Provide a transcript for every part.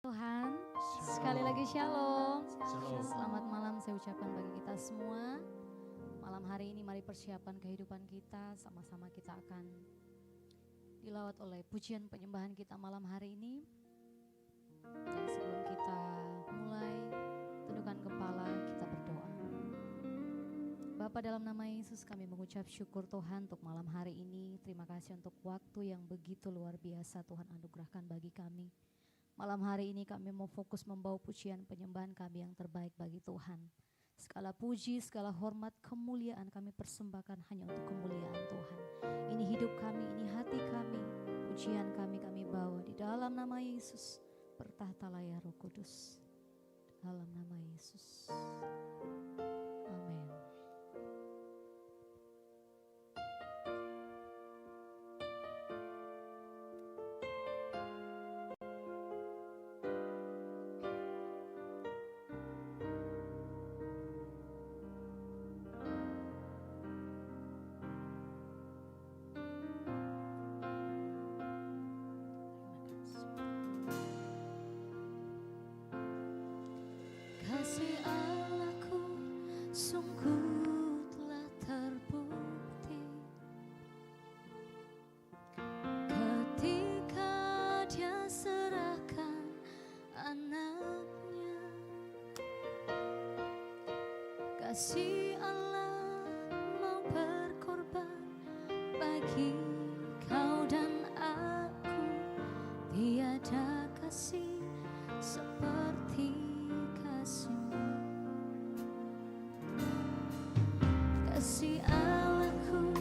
Tuhan. Sekali lagi shalom. Shalom. Selamat malam saya ucapkan bagi kita semua. Malam hari ini mari persiapan kehidupan kita. Sama-sama kita akan dilawat oleh pujian penyembahan kita malam hari ini. Dan sebelum kita mulai, tundukkan kepala, kita berdoa. Bapa, dalam nama Yesus kami mengucap syukur Tuhan untuk malam hari ini. Terima kasih untuk waktu yang begitu luar biasa Tuhan anugerahkan bagi kami. Malam hari ini kami mau fokus membawa pujian penyembahan kami yang terbaik bagi Tuhan. Segala puji, segala hormat, kemuliaan kami persembahkan hanya untuk kemuliaan Tuhan. Ini hidup kami, ini hati kami, pujian kami bawa di dalam nama Yesus. Bertahtalah ya Roh Kudus. Dalam nama Yesus. Amin. Kasih Allahku sungguh telah terbukti ketika Dia serahkan anaknya. Kasih Allah mau berkorban bagi kau dan aku. Tiada kasih seperti kasih-Mu. Kasih Allahku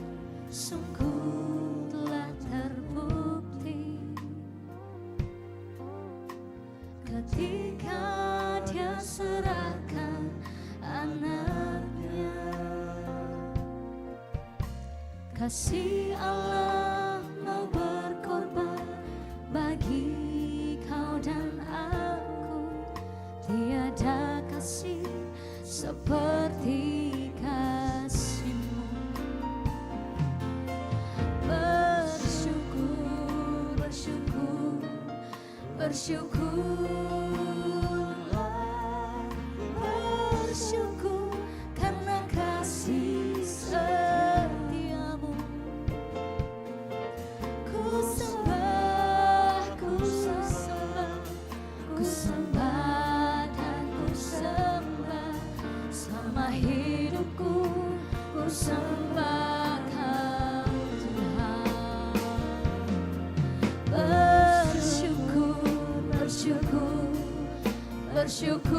sungguh telah terbukti ketika Dia serahkan anaknya. Kasih Allah mau berkorban bagi kau dan aku. Tiada kasih seperti kasih-Mu. Bersyukur, bersyukur, bersyukurlah, bersyukur karena kasih setia-Mu. Ku sembah, ku sembah, ku sembah dan ku sembah. Selama hidupku ku sembah Kau Tuhan. Bersyukur, bersyukur, bersyukurlah,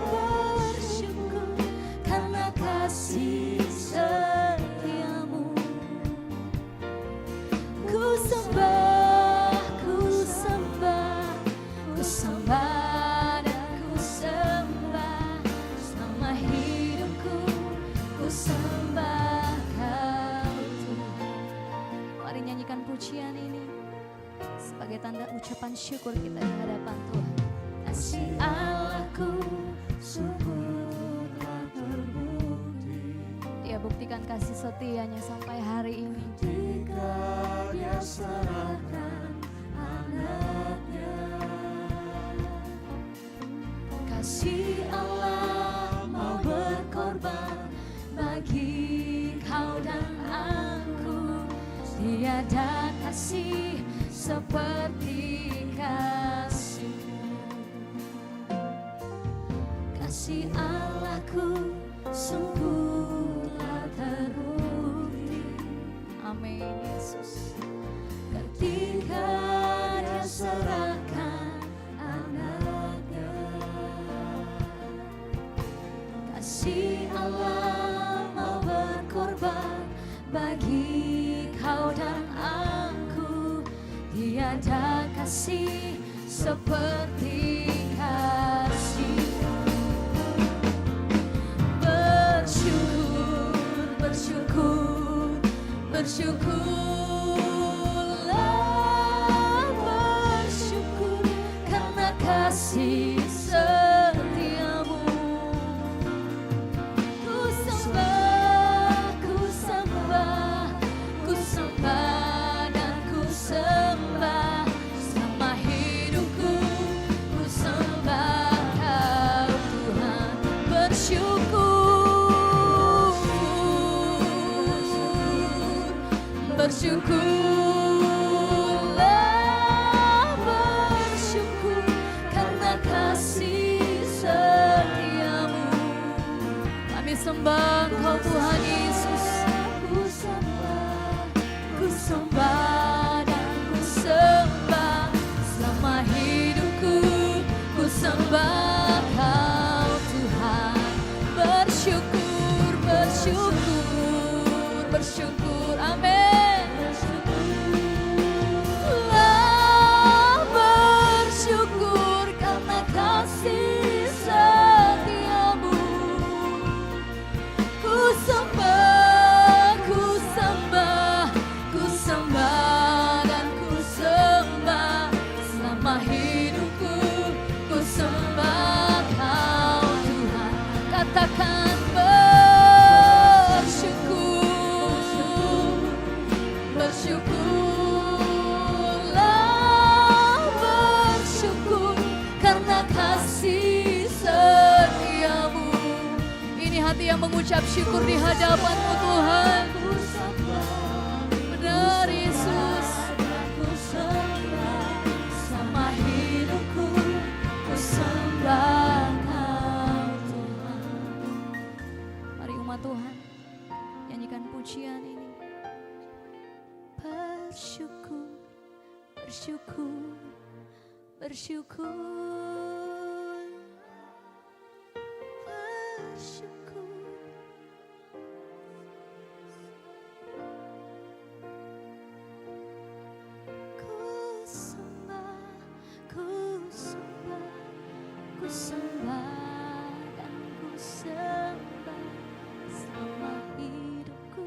bersyukur karena kasih setia-Mu. Ku sembah, ku sembah, ku sembah dan ku sembah. Selama hidupku ku sembah Kau Tuhan. Mari nyanyikan pujian ini sebagai tanda ucapan syukur kita di hadapan Tuhan. Kasih Allahku sungguh telah terbukti. Dia buktikan kasih setianya sampai hari ini. Ketika Dia serahkan anaknya. Kasih Allah mau berkorban bagi kau dan aku. Tiada kasih seperti kasih-Mu. Kasih Allahku sungguh telah terbukti. Amin Yesus. Ketika Dia serahkan anaknya. Kasih Allah mau berkorban bagi kau dan aku. Tiada kasih seperti kasih-Mu. Bersyukur, bersyukur, bersyukurlah, bersyukur karena kasih setia-Mu. Ku sembah, ku sembah, ku sembah dan ku sembah. bersyukurlah, bersyukur karena kasih setiamu. Kami sembah Engkau Tuhan Yesus. Ku sembah dan ku sembah selama hidupku. Ku sembah Kau Tuhan. Bersyukur, bersyukur, bersyukur. Amin. Bersyukur karena kasih setiamu. Ku sembah, ku sembah, ku sembah dan ku sembah selama hidupku. Ku sembah Kau Tuhan. Katakan bersyukur, bersyukurlah, bersyukur karena kasih setiamu. Ini hati yang mengucap syukur di hadapan-Mu Tuhan. Benar Yesus. Sama hidupku ku sembah Kau Tuhan. Mari umat Tuhan nyanyikan pujian ini. Bersyukur, bersyukur, bersyukur, bersyukur. Ku sembah, ku sembah, ku sembah dan ku sembah selama hidupku.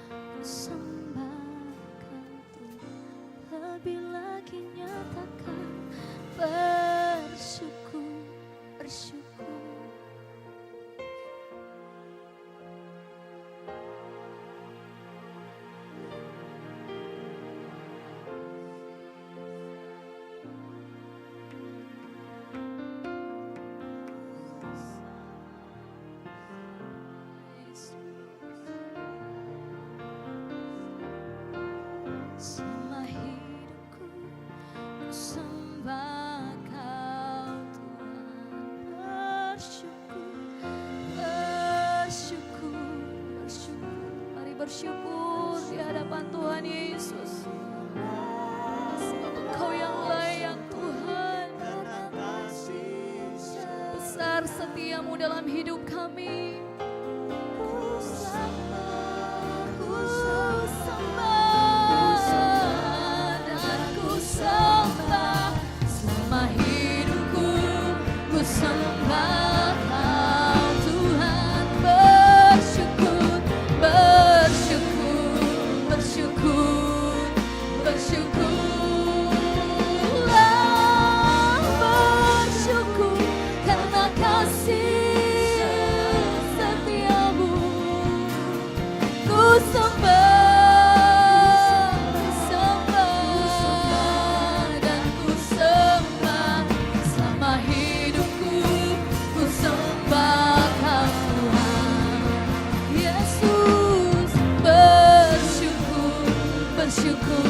Ku sembah Kau Tuhan. Lebih lagi nyatakan bersyukur, bersyukur. Selama hidupku ku sembah Kau Tuhan. Bersyukur, bersyukur, bersyukur. Mari bersyukur di hadapan Tuhan Yesus. Sebab Engkau yang layak Tuhan. Besar setiamu dalam hidup kami. Ku sembah, ku sembah dan ku sembah selama hidupku. Ku sembah Kau Tuhan. Bersyukur, bersyukur, bersyukur, bersyukurlah, bersyukur karena kasih setiamu. Ku sembah, sembah dan ku sembah selama hidupku. Ku sembah Kau Tuhan. Yesus, bersyukur, bersyukur,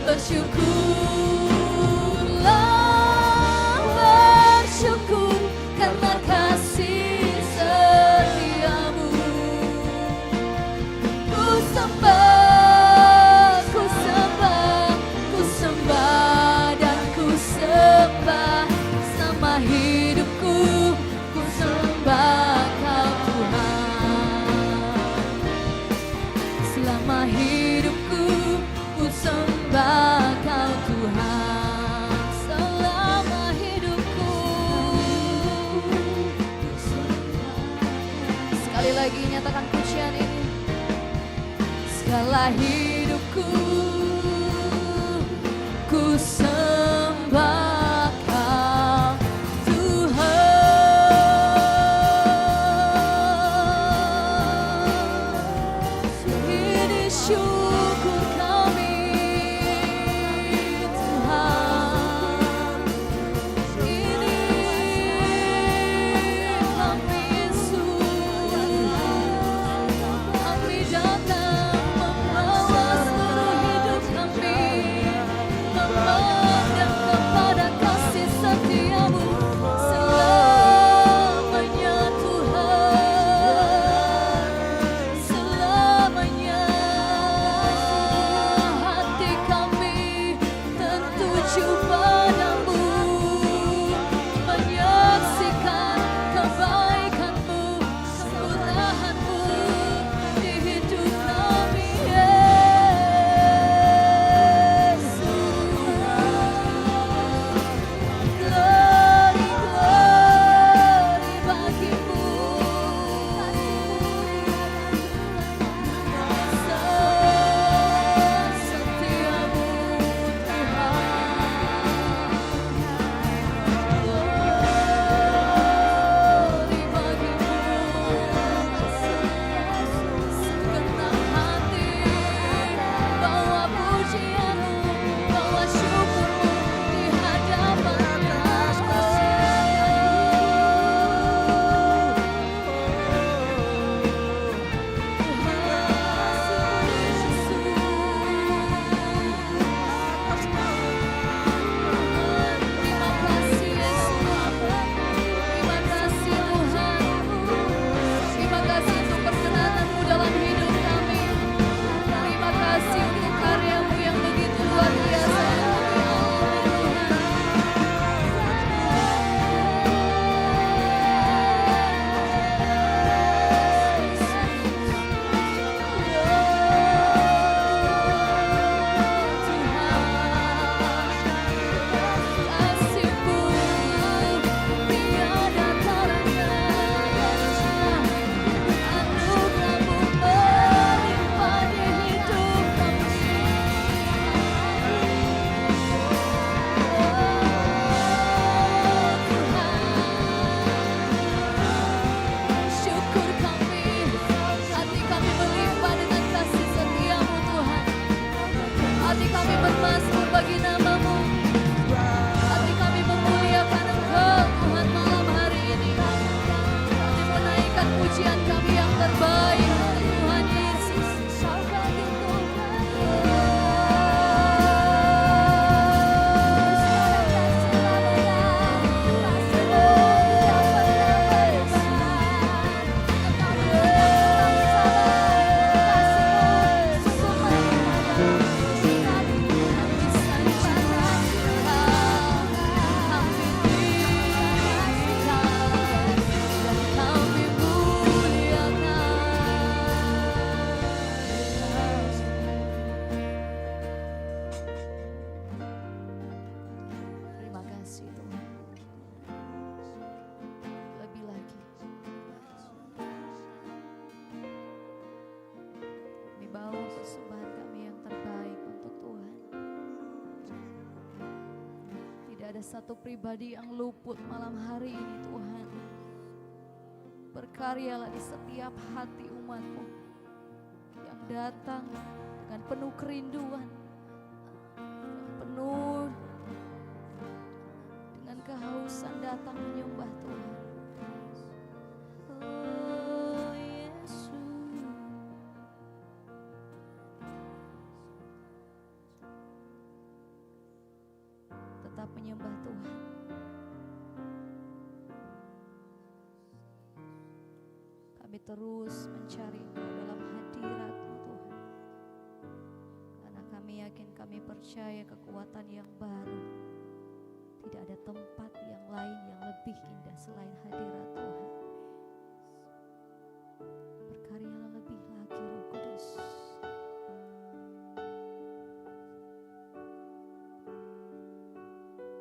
bersyukurlah, bersyukur karena kasih setiamu. Ku sembah, ku sembah, ku sembah dan ku sembah selama hidupku. Ku sembah Kau Tuhan. Selama hidupku ku sembah Kau Tuhan. Selama hidupku. Sekali lagi nyatakan pujian ini. Segala hidupku ku sembah Kau Tuhan. Ini syukur kami Tuhan. Ini kami Yesus. Kami datang membawa ada satu pribadi yang luput malam hari ini Tuhan. Berkaryalah di setiap hati umat-Mu yang datang dengan penuh kerinduan, yang penuh dengan kehausan datang menyembah Tuhan. Oh Yesus, tetap menyembah Tuhan. Kami terus mencari Engkau dalam hadirat-Mu Tuhan. Karena kami yakin, kami percaya kekuatan yang baru. Tidak ada tempat yang lain yang lebih indah selain hadirat Tuhan. Berkaryalah lebih lagi Roh Kudus.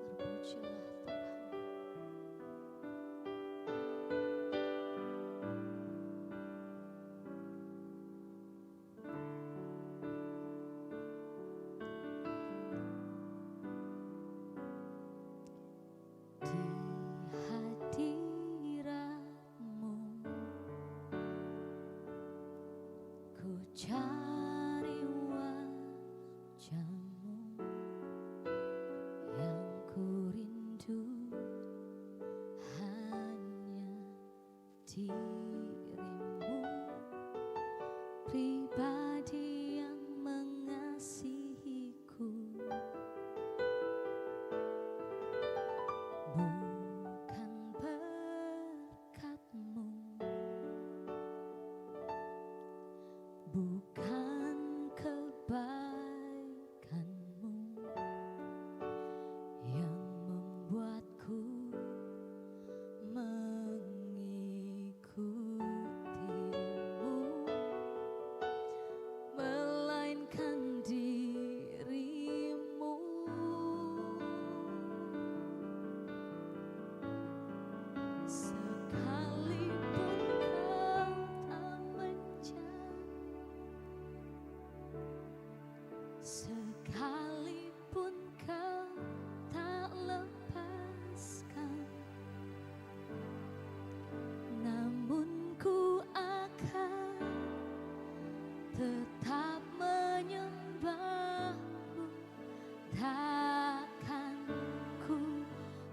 Terpujilah Tuhan. Di hadirat-Mu ku cari wajah-Mu, yang ku rindu hanya diri-Mu, pribadi yang mengasihiku. Bukan berkat-Mu, bukan kebaikan-Mu yang membuatku mengikuti-Mu, melainkan diri-Mu. Sekalipun Kau tak sekalipun Kau tak lepaskan, namun ku akan tetap menyembah-Mu. Takkan ku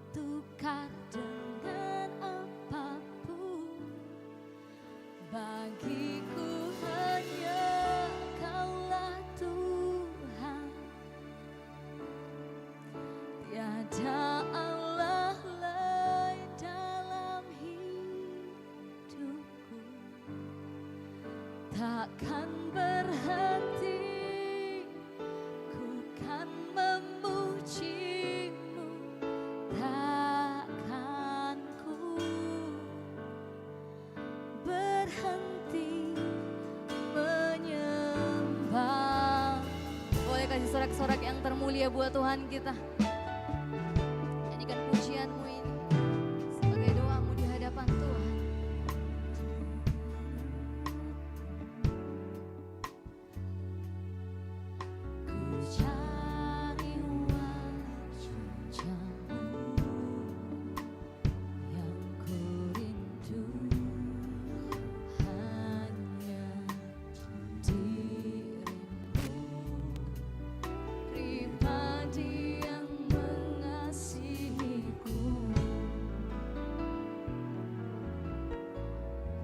tukar dengan apapun. Bagiku hanya Kaulah Tuhan, tiada Allah lain dalam hidupku. Takkan berhenti ku kan memuji-Mu, takkan ku berhenti menyembah. Boleh kasih sorak-sorak yang termulia buat Tuhan kita. Jadikan pujian-Mu ini sebagai doa-Mu di hadapan Tuhan. Ku cari wajah-Mu, yang ku rindu hanya diri-Mu, pribadi yang mengasihiku.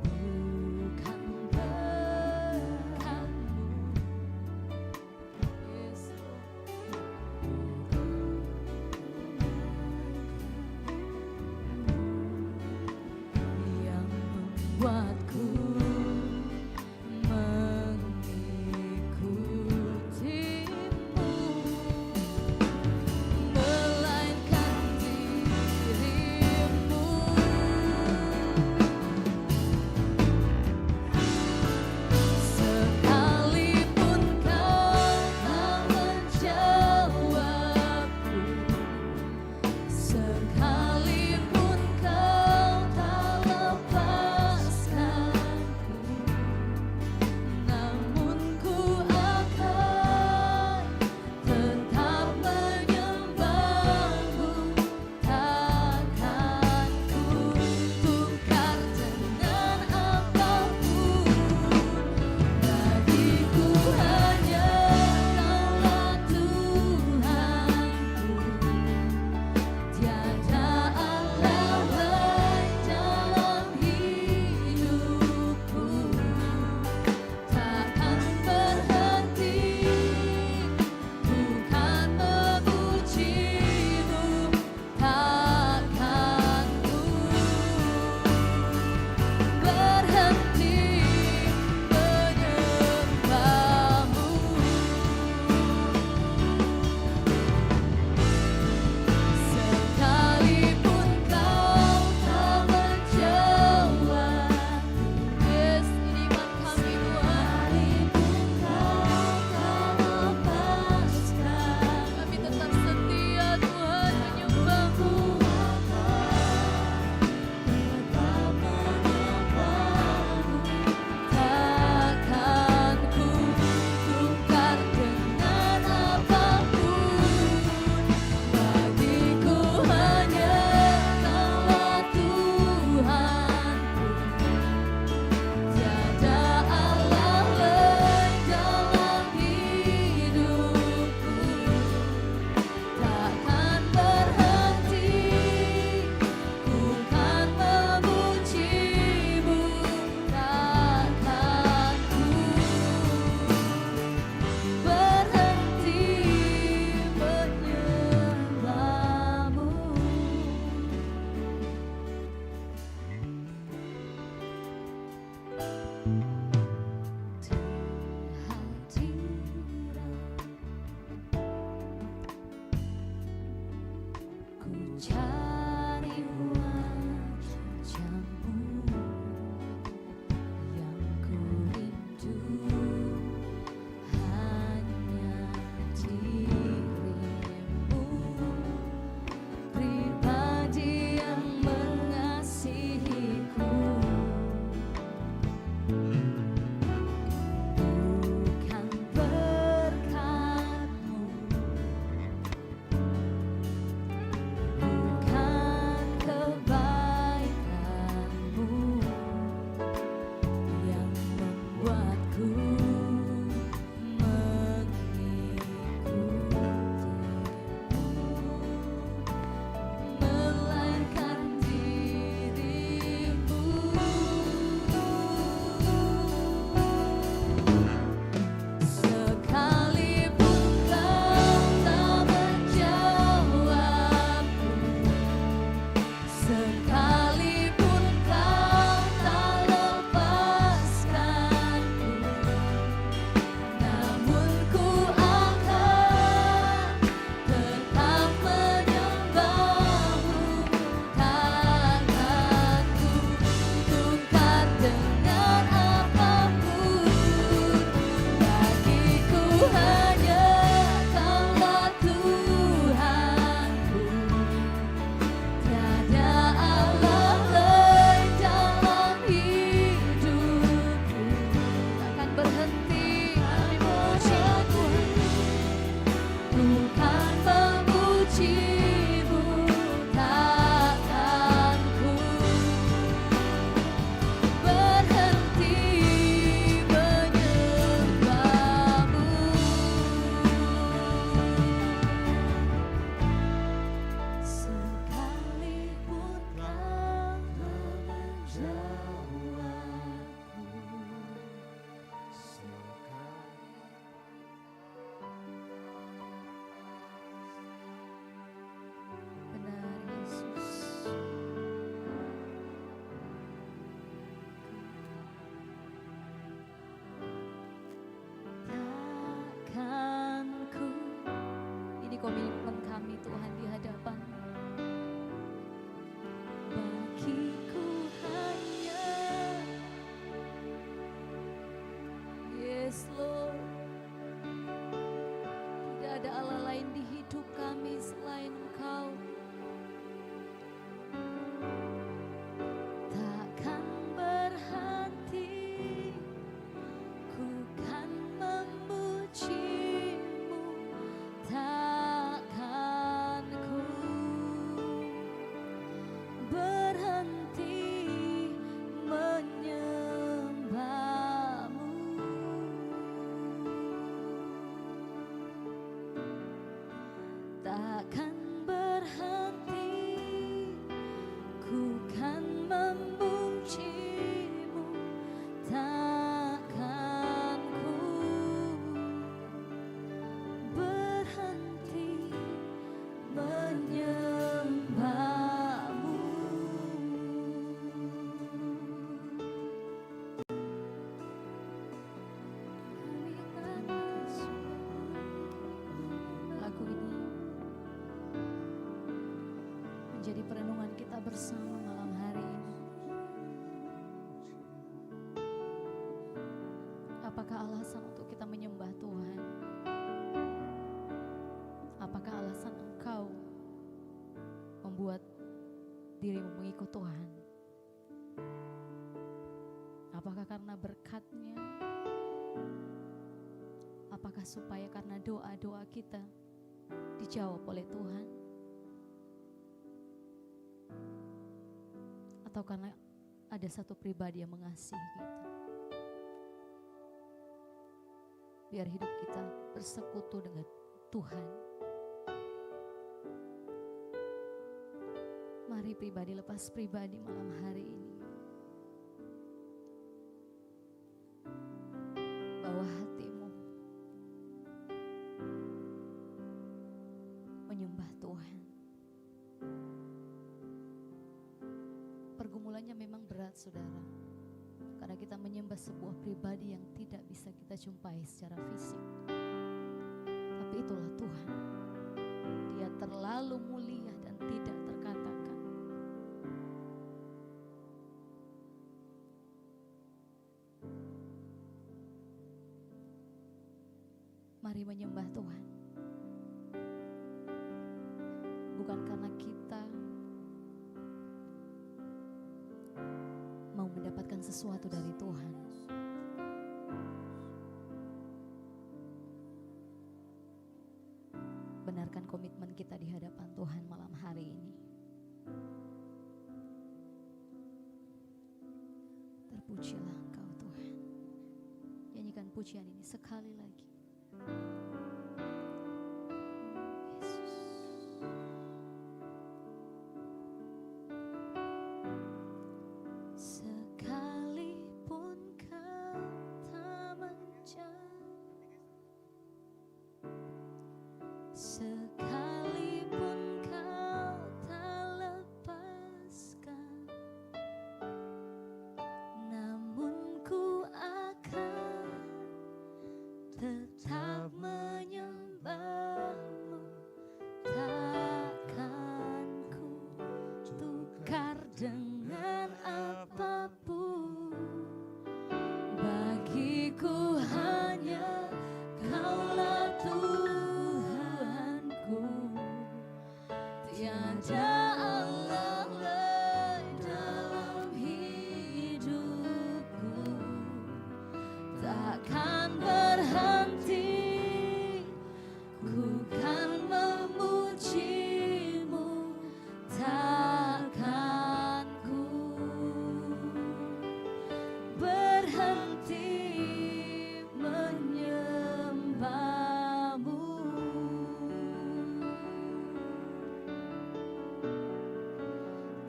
Bukan berkat-Mu, Yesus, yang membuatku mengikuti-Mu, melainkan diri-Mu. Sekalipun Kau tak menjawabku, sekalipun Kau tak lepaskan, Apakah alasan untuk kita menyembah Tuhan? Apakah alasan engkau membuat dirimu mengikut Tuhan? Apakah karena berkat-Nya? Apakah supaya karena doa-doa kita dijawab oleh Tuhan? Atau karena ada satu pribadi yang mengasihi kita? Biar hidup kita bersekutu dengan Tuhan. Mari pribadi lepas pribadi malam hari ini. Bawa hatimu menyembah Tuhan. Pergumulannya memang berat, saudara. Karena kita menyembah sebuah pribadi yang tidak bisa kita jumpai secara fisik. Tapi itulah Tuhan. Dia terlalu mulia dan tidak terkatakan. Mari menyembah Tuhan. Bukan karena kita mau mendapatkan sesuatu dari Tuhan. Benarkan komitmen kita di hadapan Tuhan malam hari ini. Terpujilah Engkau Tuhan. Nyanyikan pujian ini sekali lagi. Sekalipun kau tak lepaskan, namun ku akan tetap menyembahmu. Takkan ku tukar dengan apapun. Bagiku hanya Kaulah Tuhanku, tiada Allah lain dalam hidupku. Takkan berhenti, ku kan memujimu. Takkan ku berhenti menyembahmu.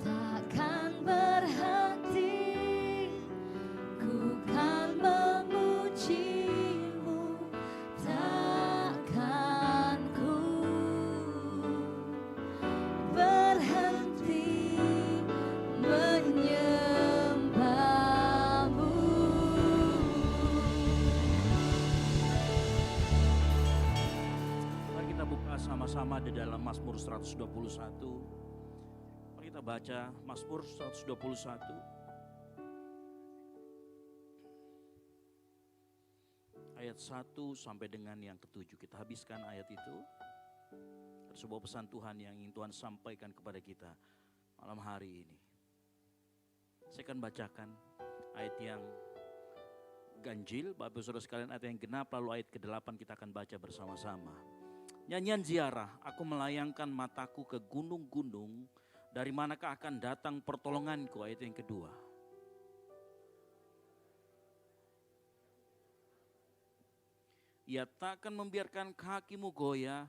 Takkan berhenti, ku kan memujimu. Takkan ku berhenti menyembahmu. Mari kita buka sama-sama di dalam Mazmur 121. Mari kita baca Mazmur 121. Ayat 1 sampai dengan yang ke-7. Kita habiskan ayat itu. Ada sebuah pesan Tuhan yang ingin Tuhan sampaikan kepada kita malam hari ini. Saya akan bacakan ayat yang ganjil, Bapak Ibu Saudara sekalian, ayat yang genap, lalu ayat ke-8 kita akan baca bersama-sama. Nyanyian ziarah, aku melayangkan mataku ke gunung-gunung, dari manakah akan datang pertolonganku, ayat yang kedua. Ia takkan membiarkan kakimu goyah,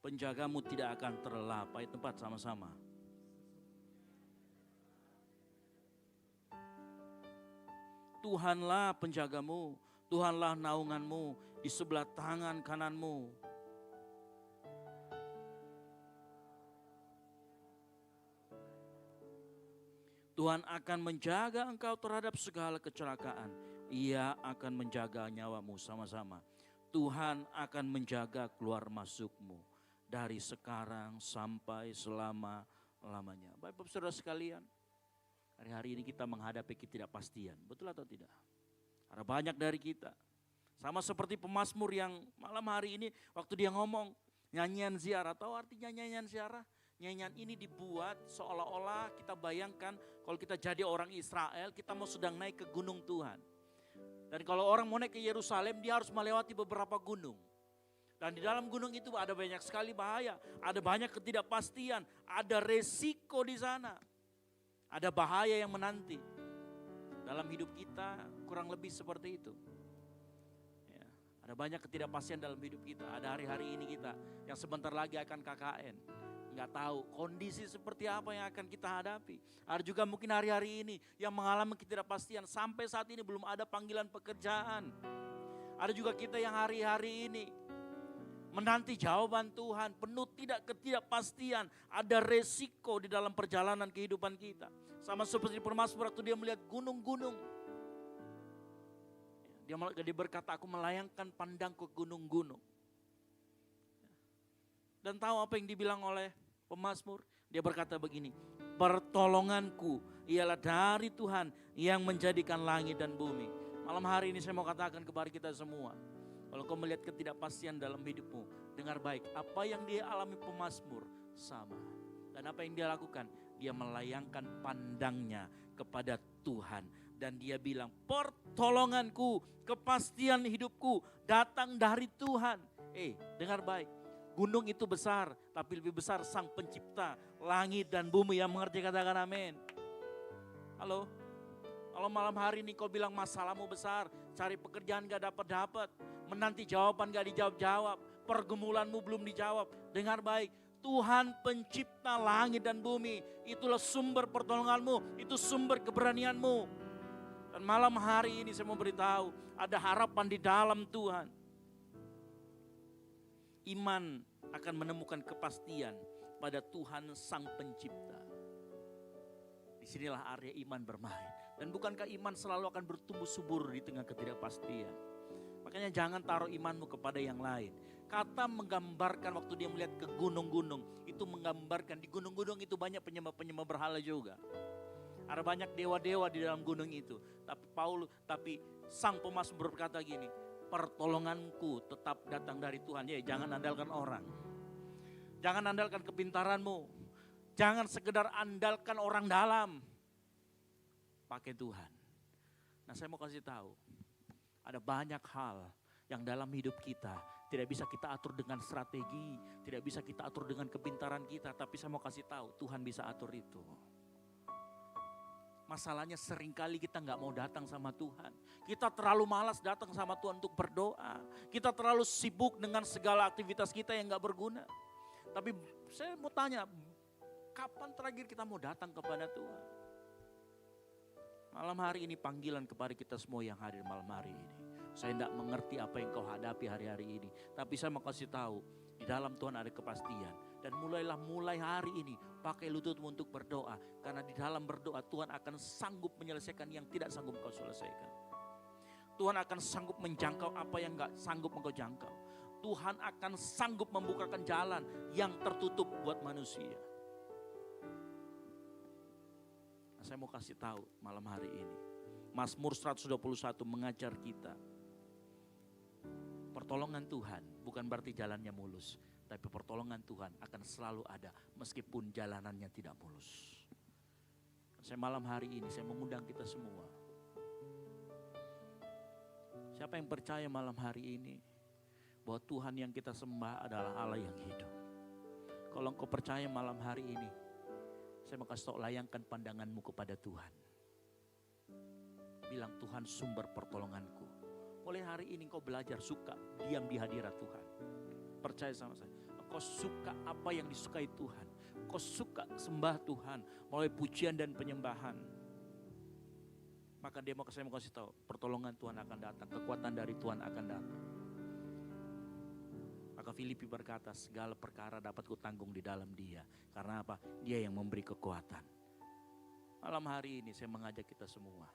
penjagamu tidak akan terlelap, ayat 4 sama-sama. Tuhanlah penjagamu, Tuhanlah naunganmu, di sebelah tangan kananmu. Tuhan akan menjaga engkau terhadap segala kecelakaan. Ia akan menjaga nyawamu, sama-sama. Tuhan akan menjaga keluar masukmu dari sekarang sampai selama-lamanya. Bapak Saudara sekalian, hari-hari ini kita menghadapi ketidakpastian, betul atau tidak? Ada banyak dari kita Sama seperti pemazmur yang malam hari ini waktu dia ngomong nyanyian ziarah. Tahu artinya nyanyian ziarah? Nyanyian ini dibuat seolah-olah kita bayangkan kalau kita jadi orang Israel, kita mau sedang naik ke gunung Tuhan. Dan kalau orang mau naik ke Yerusalem, dia harus melewati beberapa gunung. Dan di dalam gunung itu ada banyak sekali bahaya, ada banyak ketidakpastian, ada resiko di sana. Ada bahaya yang menanti. Dalam hidup kita kurang lebih seperti itu. Ya, ada banyak ketidakpastian dalam hidup kita. Ada hari-hari ini kita yang sebentar lagi akan KKN. Nggak tahu kondisi seperti apa yang akan kita hadapi. Ada juga mungkin hari-hari ini yang mengalami ketidakpastian. Sampai saat ini belum ada panggilan pekerjaan. Ada juga kita yang hari-hari ini menanti jawaban Tuhan, penuh ketidakpastian, ada resiko di dalam perjalanan kehidupan kita. Sama seperti pemazmur waktu dia melihat gunung-gunung. Dia berkata, aku melayangkan pandangku ke gunung-gunung. Dan tahu apa yang dibilang oleh pemazmur? Dia berkata begini, pertolonganku ialah dari Tuhan yang menjadikan langit dan bumi. Malam hari ini saya mau katakan kepada kita semua, kalau kau melihat ketidakpastian dalam hidupmu, dengar baik, apa yang dia alami pemazmur sama. Dan apa yang dia lakukan? Dia melayangkan pandangnya kepada Tuhan. Dan dia bilang, pertolonganku, kepastian hidupku datang dari Tuhan. Dengar baik, gunung itu besar, tapi lebih besar Sang Pencipta langit dan bumi. Yang mengerti katakan amin. Halo? Kalau malam hari ini kau bilang masalahmu besar, cari pekerjaan gak dapat, menanti jawaban gak dijawab-jawab, pergumulanmu belum dijawab. Dengar baik, Tuhan pencipta langit dan bumi, itulah sumber pertolonganmu, itu sumber keberanianmu. Dan malam hari ini saya mau beritahu, ada harapan di dalam Tuhan. Iman akan menemukan kepastian pada Tuhan Sang Pencipta. Disinilah area iman bermain. Dan bukankah iman selalu akan bertumbuh subur di tengah ketidakpastian? Makanya jangan taruh imanmu kepada yang lain. Kata menggambarkan waktu dia melihat ke gunung-gunung, itu menggambarkan di gunung-gunung itu banyak penyembah-penyembah berhala juga. Ada banyak dewa-dewa di dalam gunung itu. Tapi Sang Pemazmur berkata gini, pertolonganku tetap datang dari Tuhan. Ya, jangan andalkan orang. Jangan andalkan kepintaranmu. Jangan sekedar andalkan orang dalam. Pakai Tuhan. Nah, saya mau kasih tahu, ada banyak hal yang dalam hidup kita tidak bisa kita atur dengan strategi, tidak bisa kita atur dengan kepintaran kita, tapi saya mau kasih tahu, Tuhan bisa atur itu. Masalahnya seringkali kita nggak mau datang sama Tuhan. Kita terlalu malas datang sama Tuhan untuk berdoa. Kita terlalu sibuk dengan segala aktivitas kita yang nggak berguna. Tapi saya mau tanya, kapan terakhir kita mau datang kepada Tuhan? Malam hari ini panggilan kepada kita semua yang hadir malam hari ini. Saya tidak mengerti apa yang kau hadapi hari-hari ini. Tapi saya mau kasih tahu, di dalam Tuhan ada kepastian. Dan mulai hari ini pakai lututmu untuk berdoa. Karena di dalam berdoa Tuhan akan sanggup menyelesaikan yang tidak sanggup kau selesaikan. Tuhan akan sanggup menjangkau apa yang gak sanggup engkau jangkau. Tuhan akan sanggup membukakan jalan yang tertutup buat manusia. Saya mau kasih tahu malam hari ini. Mazmur 121 mengajar kita. Pertolongan Tuhan bukan berarti jalannya mulus. Tapi pertolongan Tuhan akan selalu ada meskipun jalanannya tidak mulus. Saya malam hari ini saya mengundang kita semua. Siapa yang percaya malam hari ini bahwa Tuhan yang kita sembah adalah Allah yang hidup. Kalau engkau percaya malam hari ini, saya mau kasih tahu, layangkan pandanganmu kepada Tuhan. Bilang, Tuhan sumber pertolonganku. Mulai hari ini engkau belajar suka diam di hadirat Tuhan. Percaya sama saya. Engkau suka apa yang disukai Tuhan. Engkau suka sembah Tuhan melalui pujian dan penyembahan. Maka saya mau kasih tahu, pertolongan Tuhan akan datang. Kekuatan dari Tuhan akan datang. Maka Filipi berkata, segala perkara dapat kutanggung di dalam Dia. Karena apa? Dia yang memberi kekuatan. Malam hari ini saya mengajak kita semua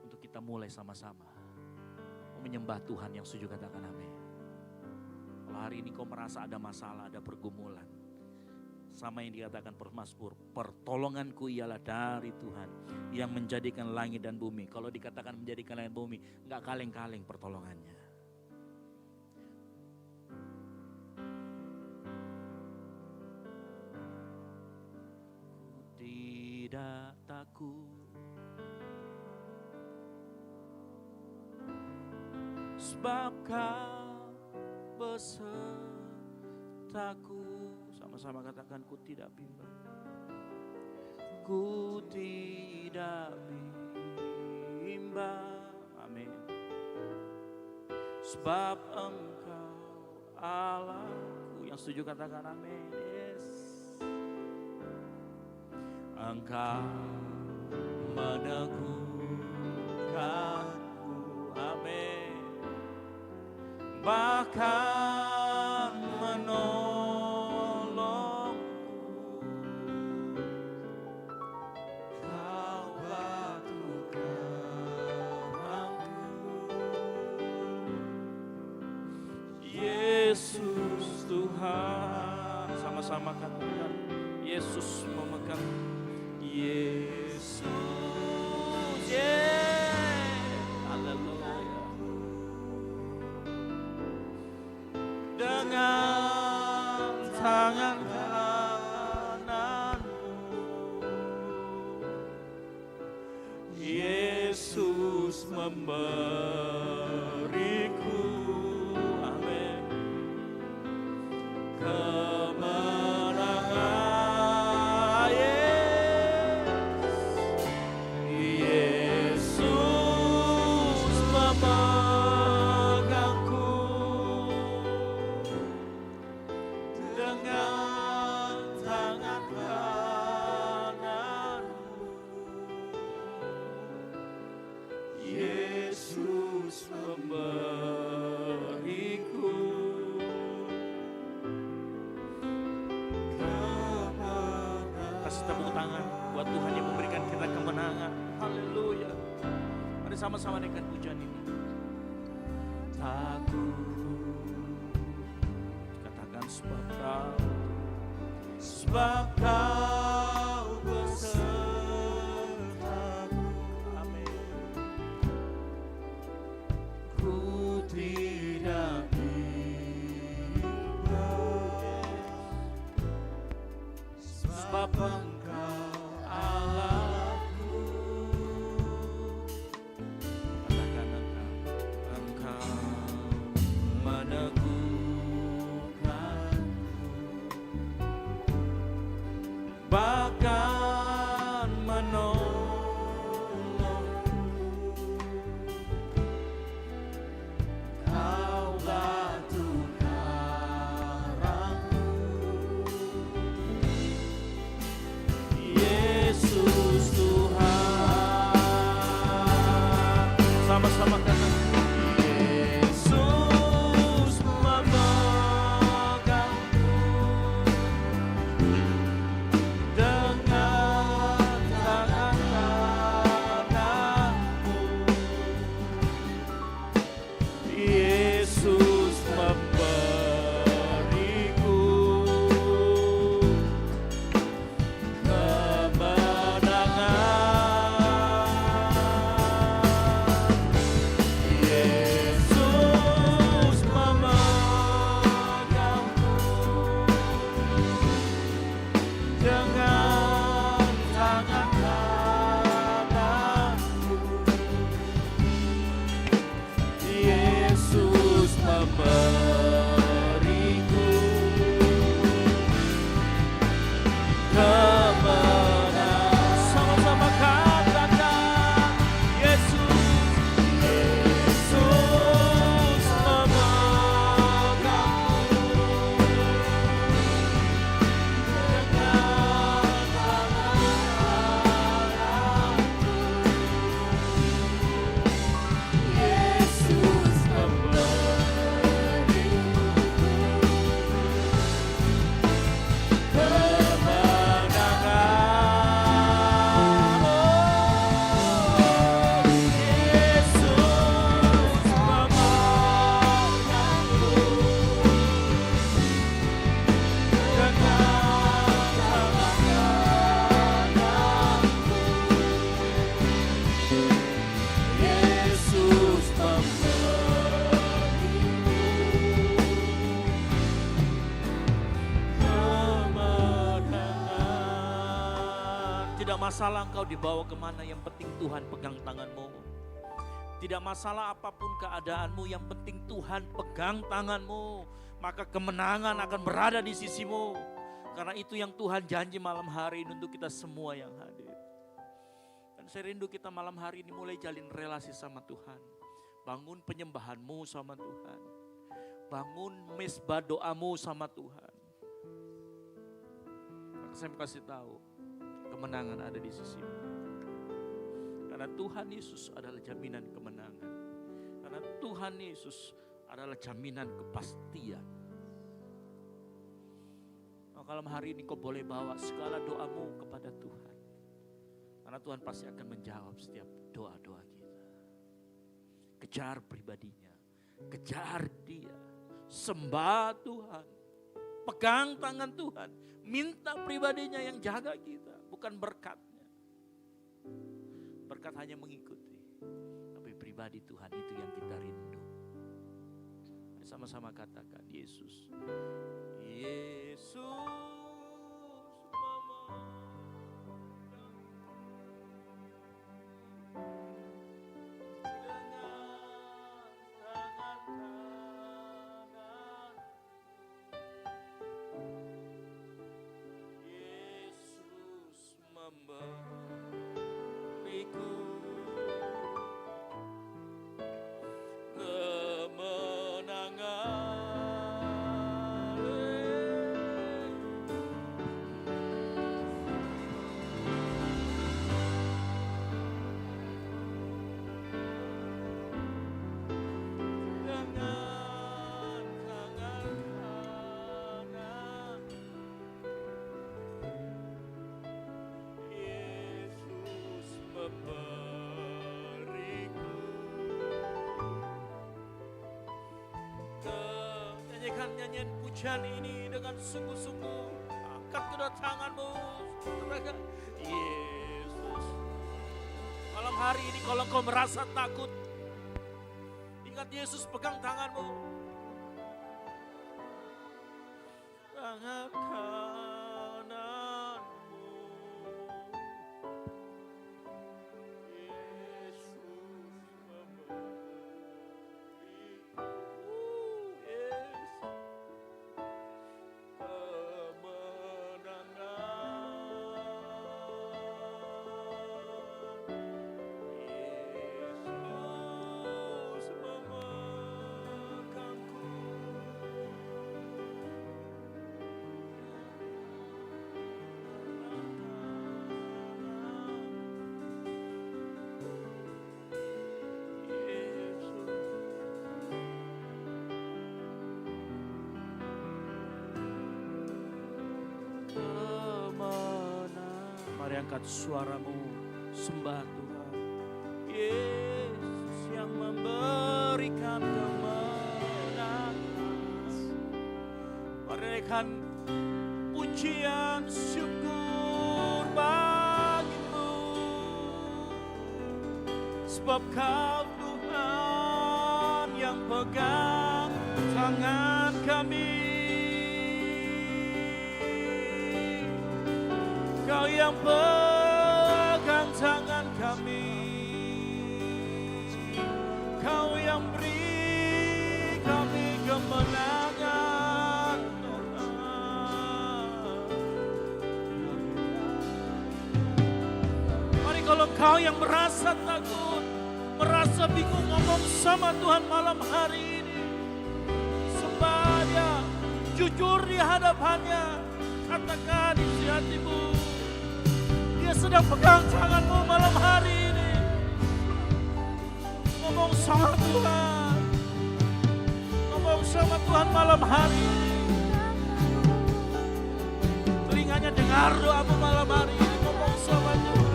untuk kita mulai sama-sama menyembah Tuhan yang setuju katakan amin. Kalau hari ini kau merasa ada masalah, ada pergumulan, Sama yang dikatakan pemazmur, pertolonganku ialah dari Tuhan yang menjadikan langit dan bumi. Kalau dikatakan menjadikan langit dan bumi, enggak kaleng-kaleng pertolongannya. Ku tidak takut, sebab Kau besertaku. Sama-sama katakan, ku tidak bimbang. Ku tidak bimbang. Amin. Sebab Engkau Allahku. Yang setuju katakan amin. Yes. Engkau meneguhkanku. Amin. Bahkan menolongku. Kau batu karangku. Yesus Tuhan. Sama-sama katakan, Yesus memegang. Yesus, haleluya. Dengan tangan kananmu, Yesus memberiku, amin, kemenangan. Yesus memegangku dengan tangan kananmu. Yesus memberiku kemenangan. Kasih tepuk tangan buat Tuhan yang memberikan kita kemenangan. Haleluya. Mari sama-sama naikkan pujian ini. Takut, katakan sebab Kau besertaku. Amin. Ku tidak bimbang, sebab Engkau Allahku. Katakan Engkau meneguhkanku, bahkan menolongku. Kau batu karangku. Yesus Tuhan. Sama-sama katakan, Yesus memegangku dengan tangan kananmu. Yesus memberiku kemenangan. masalah engkau dibawa kemana, yang penting Tuhan pegang tanganmu. Tidak masalah apapun keadaanmu, yang penting Tuhan pegang tanganmu. Maka kemenangan akan berada di sisimu. Karena itu yang Tuhan janji malam hari ini untuk kita semua yang hadir. Dan saya rindu kita malam hari ini mulai jalin relasi sama Tuhan. Bangun penyembahanmu sama Tuhan. Bangun mesbah doamu sama Tuhan. Maka saya mau kasih tahu, kemenangan ada di sisimu. Karena Tuhan Yesus adalah jaminan kemenangan. Karena Tuhan Yesus adalah jaminan kepastian. Maka malam hari ini kau boleh bawa segala doamu kepada Tuhan. Karena Tuhan pasti akan menjawab setiap doa-doa kita. Kejar pribadinya, kejar Dia, sembah Tuhan, pegang tangan Tuhan, minta pribadinya yang jaga kita, bukan berkatnya. Berkat hanya mengikuti, tapi pribadi Tuhan itu yang kita rindu. Sama-sama katakan, Yesus, Yesus, Mama. Nyanyian pujian ini dengan sungguh-sungguh, angkat kedua tanganmu, katakan, Yesus. Malam hari ini kalau kau merasa takut, ingat Yesus pegang tanganmu. Tangan kananmu, Yesus memberi. Mari angkat suaramu, sembah Tuhan. Yesus yang memberikan kemenangan. Mari naikkan pujian syukur bagimu. Sebab Kau Tuhan yang pegang tangan kami. Kau yang pegang tangan kami, Kau yang beri kami kemenangan, Tuhan. Mari kalau kau yang merasa takut, merasa bingung ngomong sama Tuhan malam hari ini, sembah Dia, jujur di hadapannya, katakan isi hatimu. Dia sedang pegang tanganmu malam hari ini. Ngomong sama Tuhan. Ngomong sama Tuhan malam hari ini. Telinganya dengar doamu malam hari ini. Ngomong sama Tuhan.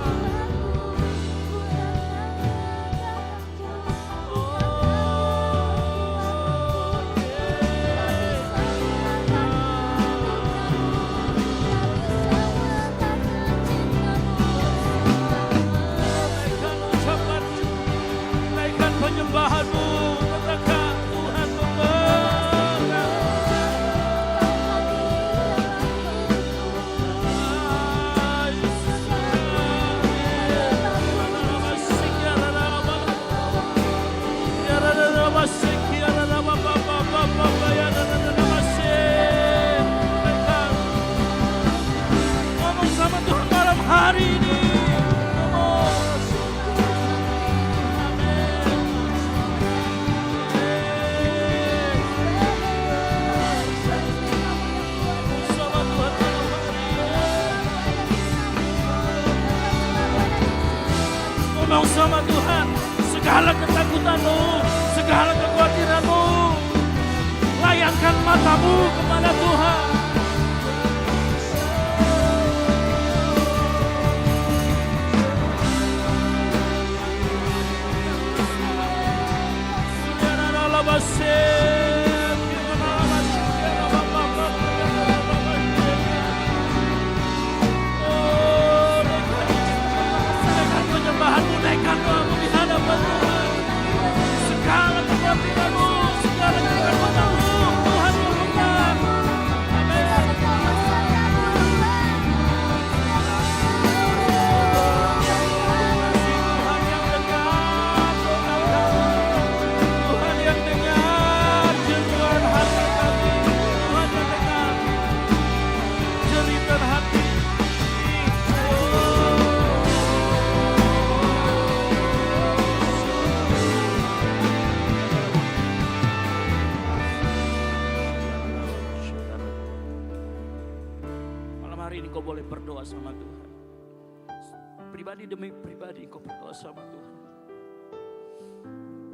Penyembahanmu, katakan Tuhan memegang. Ngomong sama Tuhan, segala ketakutanmu, segala kekhawatiranmu, layangkan matamu kepada Tuhan. Penyembahanmu, naikkan doamu di hadapan Tuhan. Segala kekhawatiranmu, segala ketakutanmu, Tuhan yang menang. Amin. Tuhan yang dengar doa kami, Tuhan yang dengar jeruan hati kami, Tuhan yang dengar jeritan hati. Kau boleh berdoa sama Tuhan. Pribadi demi pribadi kau berdoa sama Tuhan.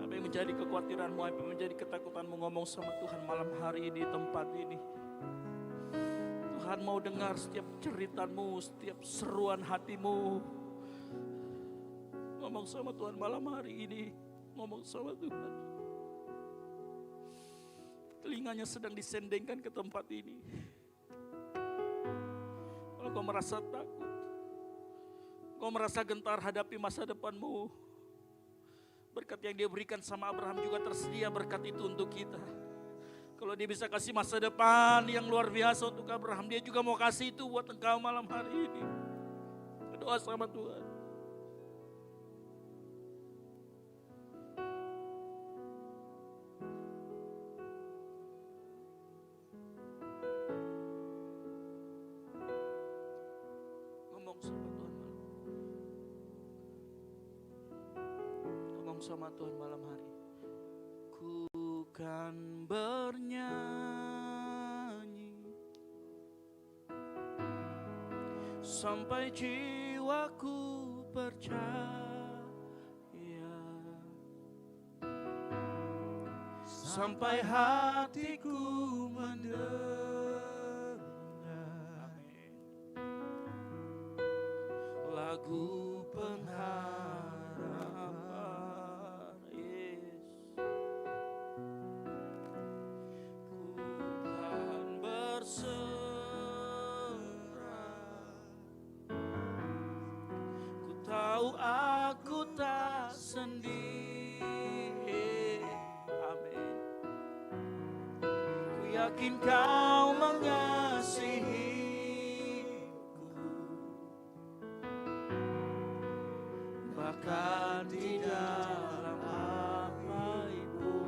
Apa yang menjadi kekhawatiranmu, apa yang menjadi ketakutanmu, ngomong sama Tuhan malam hari ini, tempat ini. Tuhan mau dengar setiap ceritanmu, setiap seruan hatimu. Ngomong sama Tuhan malam hari ini. Ngomong sama Tuhan. Telinganya sedang disendengkan ke tempat ini. Kau merasa takut, kau merasa gentar hadapi masa depanmu. Berkat yang dia berikan sama Abraham juga tersedia berkat itu untuk kita. Kalau dia bisa kasih masa depan yang luar biasa untuk Abraham, dia juga mau kasih itu buat engkau malam hari ini. Berdoa sama Tuhan. Sama Tuhan malam hari. Ku kan bernyanyi sampai jiwaku percaya, sampai hatiku mendengar lagu pengharapan. Aku tak sendiri, amin. Ku yakin kau mengasihiku, bahkan di dalam apa itu.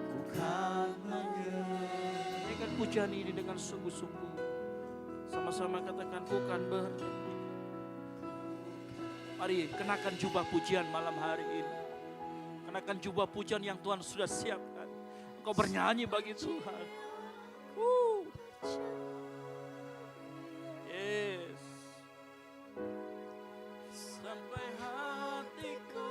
Ku kan menyanyikan pujian ini dengan sungguh-sungguh. Sama-sama katakan, ku kan bernyanyi. Mari kenakan jubah pujian malam hari ini. Kenakan jubah pujian yang Tuhan sudah siapkan. Kau bernyanyi bagi Tuhan. Yes. Sampai hatiku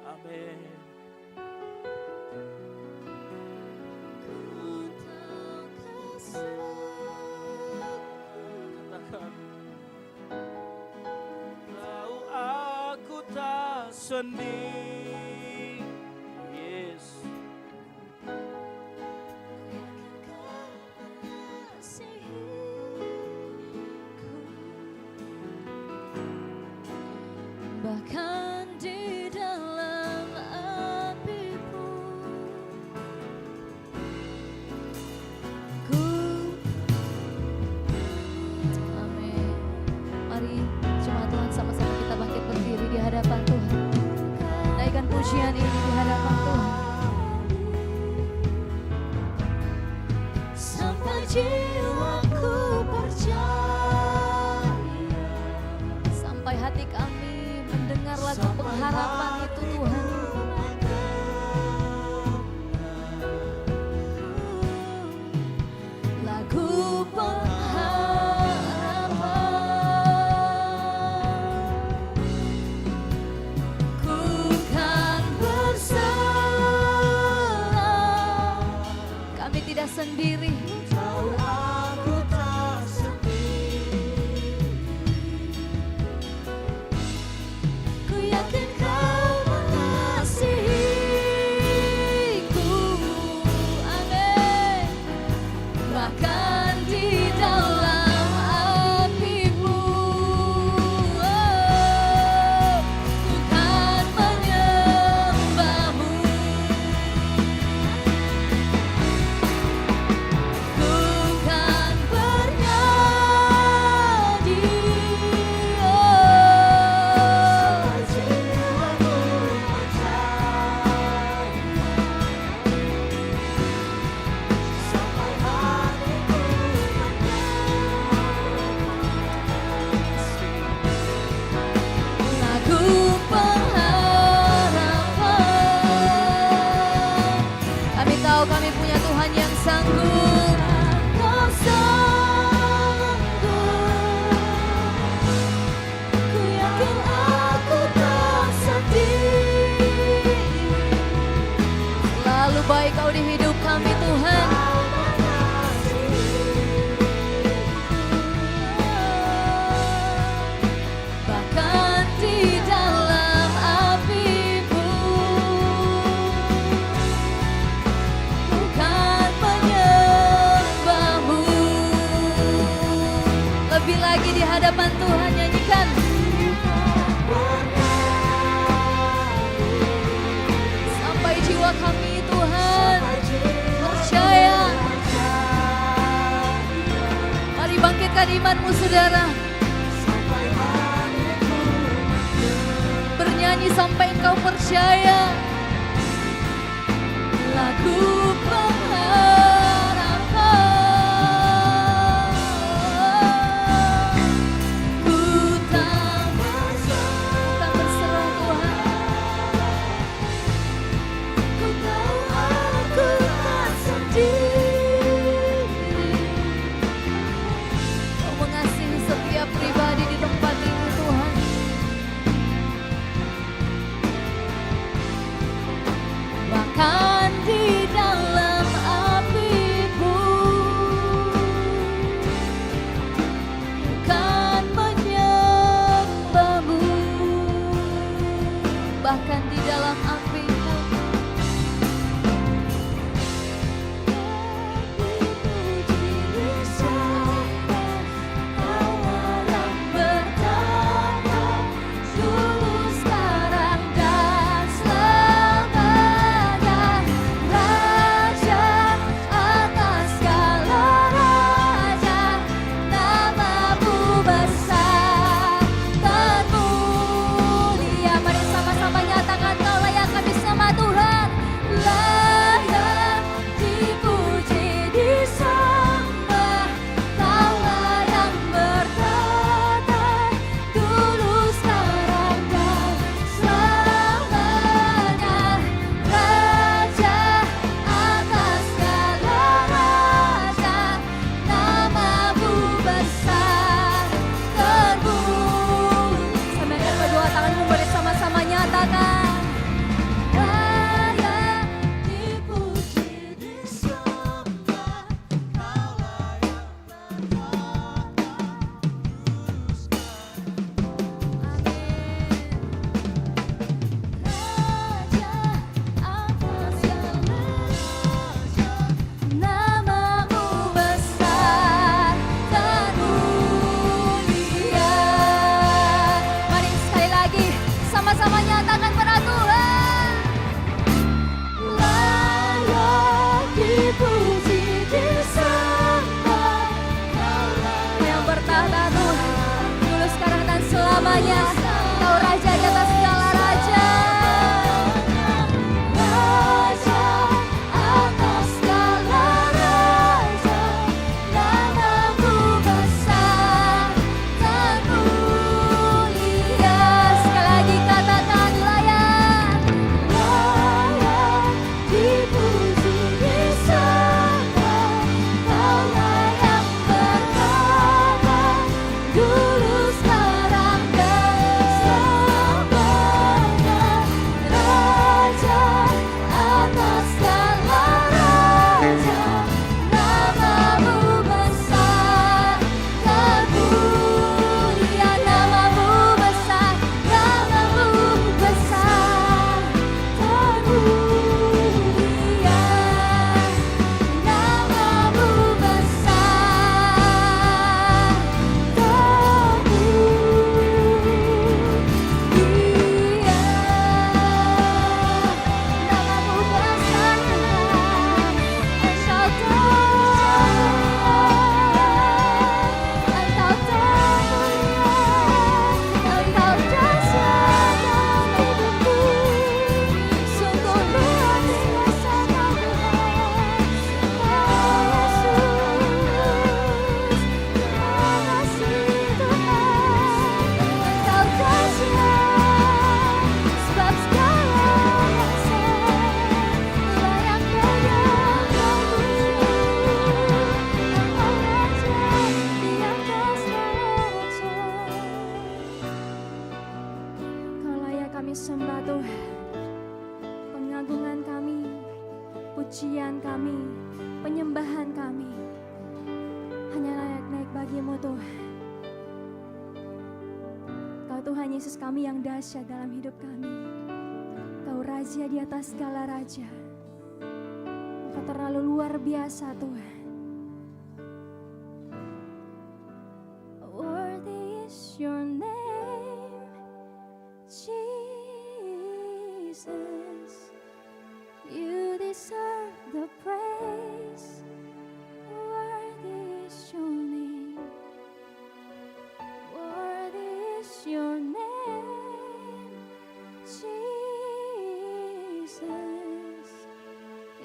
amin. Katakan, tahu aku tak sendiri. Yes. Bahkan di dalam apimu, ku. Amin. Mari jemaat Tuhan sama-sama kita bangkit berdiri di hadapan Tuhan. Naikkan pujian ini di hadapan Tuhan. Sampai jiwaku percaya, sampai hati kami mendengar lagu pengharapan itu Tuhan. baik Kau di hidup kami Tuhan. Bahkan di dalam api pun bukan menyembah-Mu. Lebih lagi di hadapan Tuhan nyanyikan. Sampai jiwa kami Tuhan percaya. Mari bangkitkan imanmu saudara. Bernyanyi sampai engkau percaya. Lagu pengharapan. Ku tak berserah Tuhan. Ku tahu aku tak sendiri. Kau mengasihi setiap pribadi di tempat ini Tuhan. pujian kami, penyembahan kami hanya layak naik bagimu Tuhan. Kau Tuhan Yesus kami yang dahsyat dalam hidup kami. Kau Raja di atas segala raja. Kau terlalu luar biasa Tuhan. Worthy is your name, Jesus. You deserve the praise. Worthy is your name. Worthy is your name, Jesus.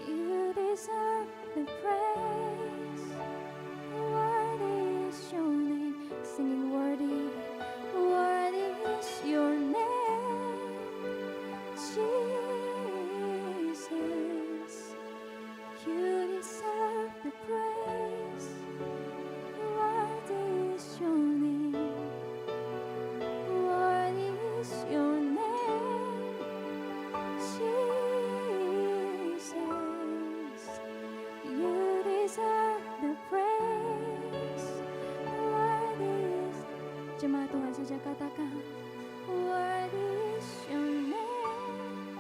You deserve the praise. Worthy is your name. Singing worthy, worthy is your name, Jesus. You deserve the praise. Worthy is your name. Worthy is your name, Jesus. You deserve the praise. Worthy is. Jemaat Tuhan saja katakan, worthy is your name.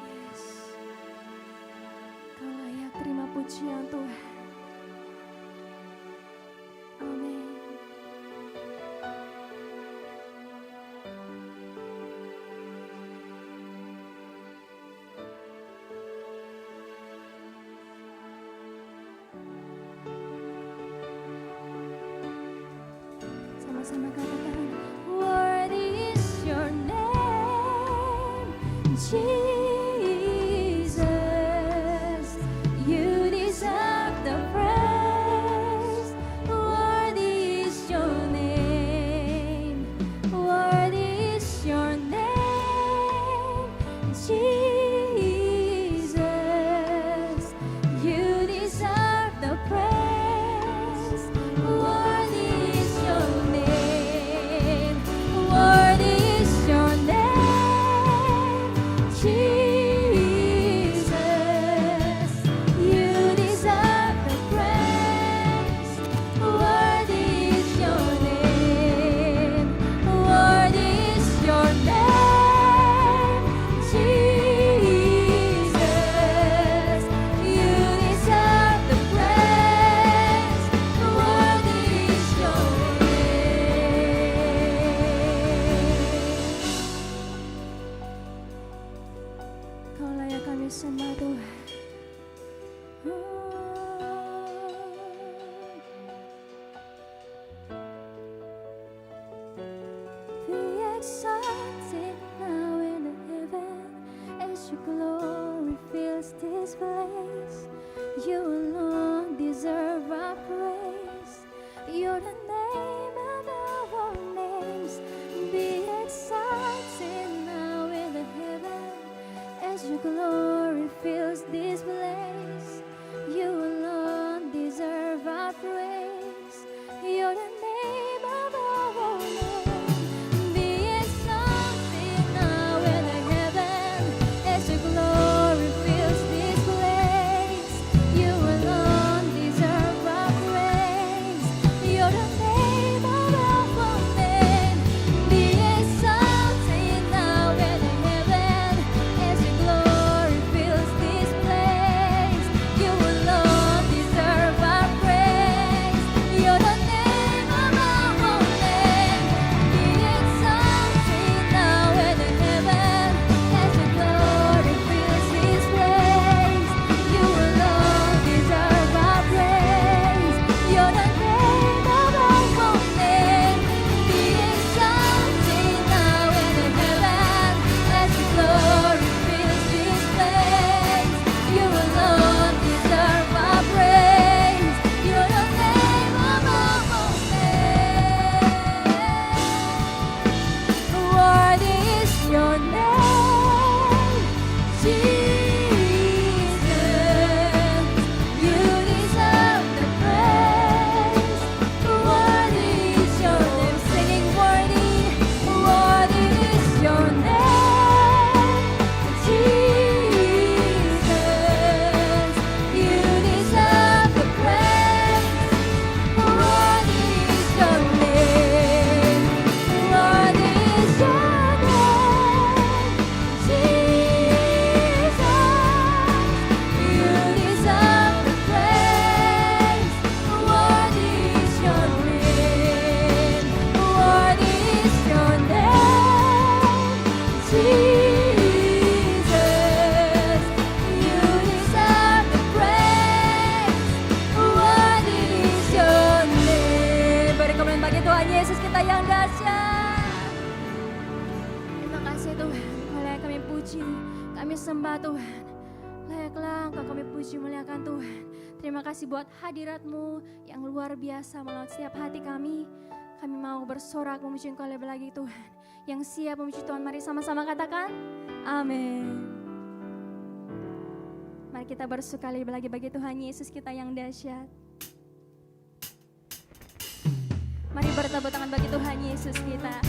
Yes. Kau layak terima pujian Tuhan. Amin. Sama-sama katakan, worthy is your name, Jesus. You deserve the praise. Worthy is your name. Worthy is your name, Jesus. You deserve the praise. Worthy is your name. Worthy is your name, Jesus. You deserve the praise. Worthy is your name. Worthy is your name, Jesus. You deserve the praise. Worthy is your name. Kau layak kami sembah Tuhan. Be exalted now in the heaven as your glory fills this place. You alone deserve our praise. You're the name above all names. Be exalted now in the heaven as your glory fills this place. You alone deserve our praise. You're the name above all names. Be exalted now in the heaven as your glory fills this place. You kasih Tuhan, Kau layak kami puji, kami sembah Tuhan. Layaklah Engkau kami puji muliakan Tuhan. Terima kasih buat hadirat-Mu yang luar biasa melalui setiap hati kami. Kami mau bersorak memuji Engkau lebih lagi Tuhan. Yang siap memuji Tuhan, mari sama-sama katakan amin. Mari kita bersuka lebih lagi bagi Tuhan Yesus kita yang dahsyat. Mari bertepuk tangan bagi Tuhan Yesus kita.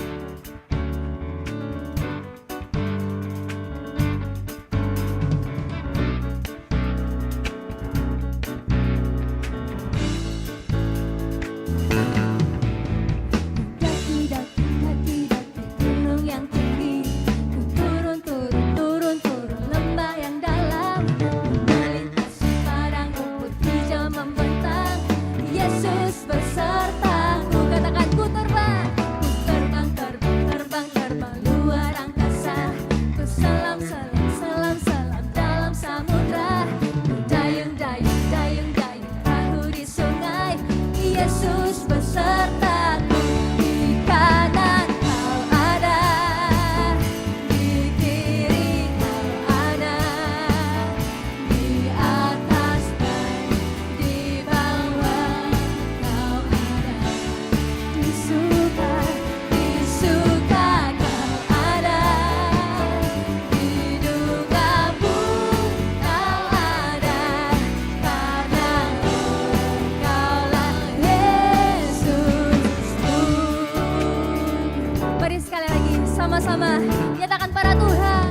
Sama-sama nyatakan para Tuhan.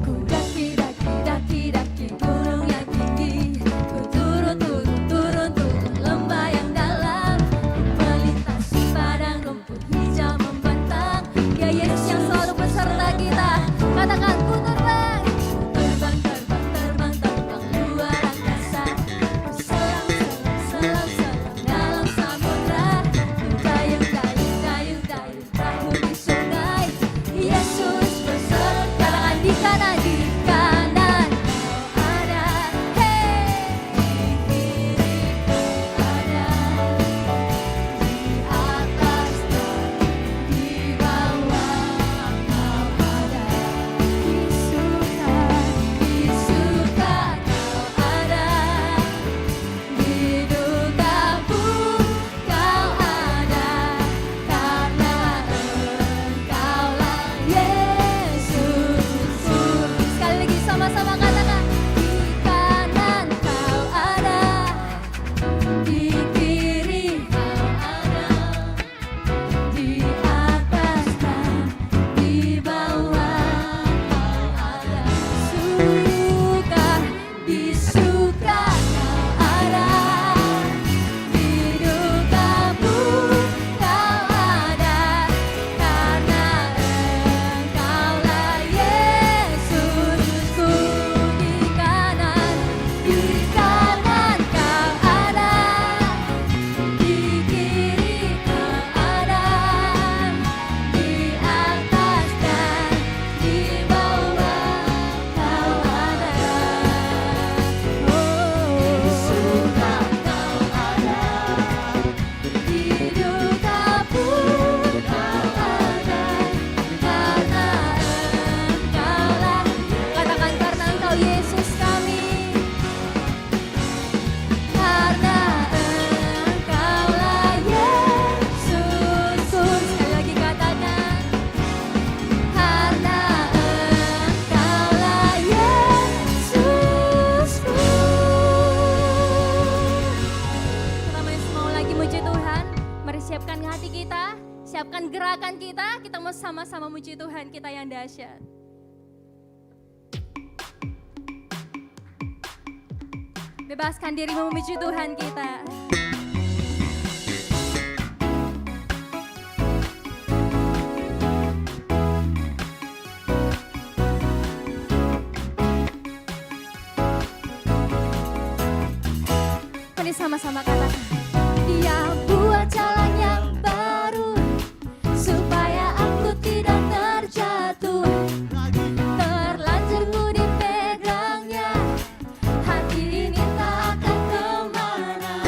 Ku daki gunung yang tinggi, ku turun lembah yang dalam, melintasi padang rumput hijau membentang. Ya Yesus yang selalu beserta kita, katakan ku terbang luar angkasa, selam dalam samudra, dayung perahu di sungai. Yesus beserta, katakan di kanan Kau ada, hey, di kiri Kau ada, di atas dan di bawah Kau ada, di suka Kau ada, di duka pun Kau ada, karena Engkaulah Yesus. Sekali lagi sama-sama katakan, di kanan Kau ada, di kiri Kau ada, di atas dan di bawah Kau ada, suka Kau ada, di duka pun Kau ada, karena Engkaulah Yesus. Di kanan Kau ada, di kiri Kau ada, di atas dan di bawah Kau ada. Suka Kau ada, di duka pun Kau ada, karena Engkaulah, katakan karena Engkau Yesus kami, karena Engkaulah Yesus. Sekali lagi katakan, karena Engkaulah Yesus. Kita masih mau lagi muji Tuhan. Mari siapkan hati kita, siapkan gerakan kita mau sama-sama muji Tuhan kita yang dahsyat. Bebaskan dirimu memuji Tuhan kita. Mari sama-sama katakan, Dia buat jalan yang baru, supaya aku tidak terjatuh. Terlanjur ku dipegangnya, hati ini tak akan kemana.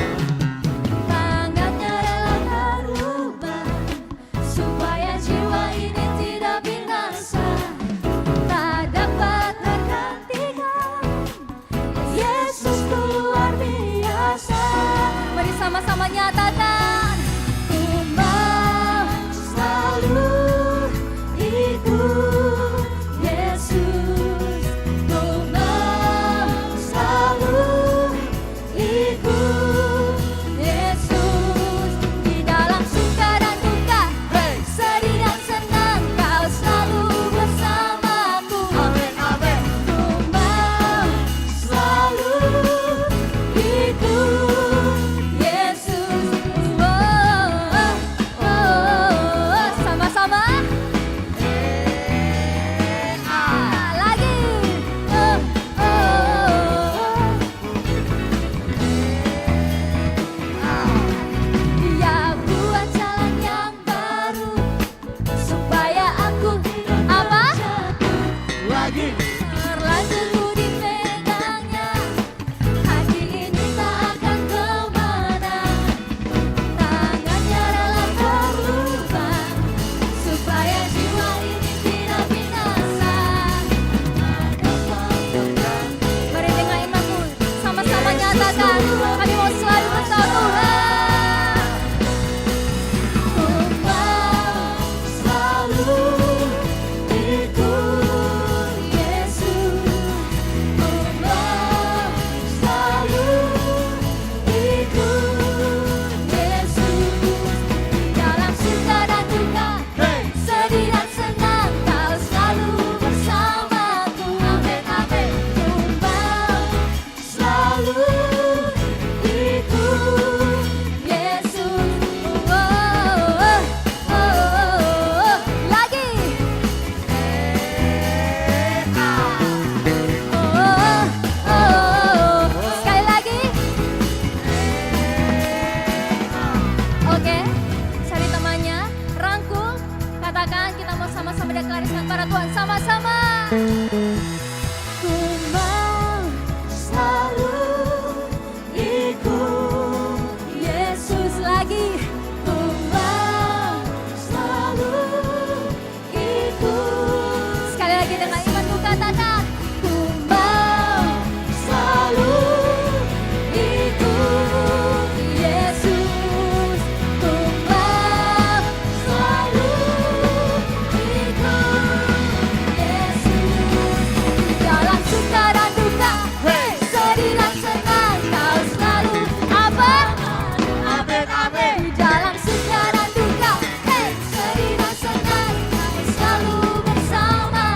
katakan, kita mau sama-sama deklarasikan para Tuhan sama-sama. Ku mau selalu ikut Yesus lagi. Ku mau selalu ikut. Sekali lagi dengan iman ku katakan, ku mau selalu ikut Yesus. Ku mau selalu ikut Yesus. Dalam suka dan duka, sedih dan senang, Kau selalu apa? Amin, amin. Di dalam suka dan duka, sedih dan senang, Kau selalu bersama.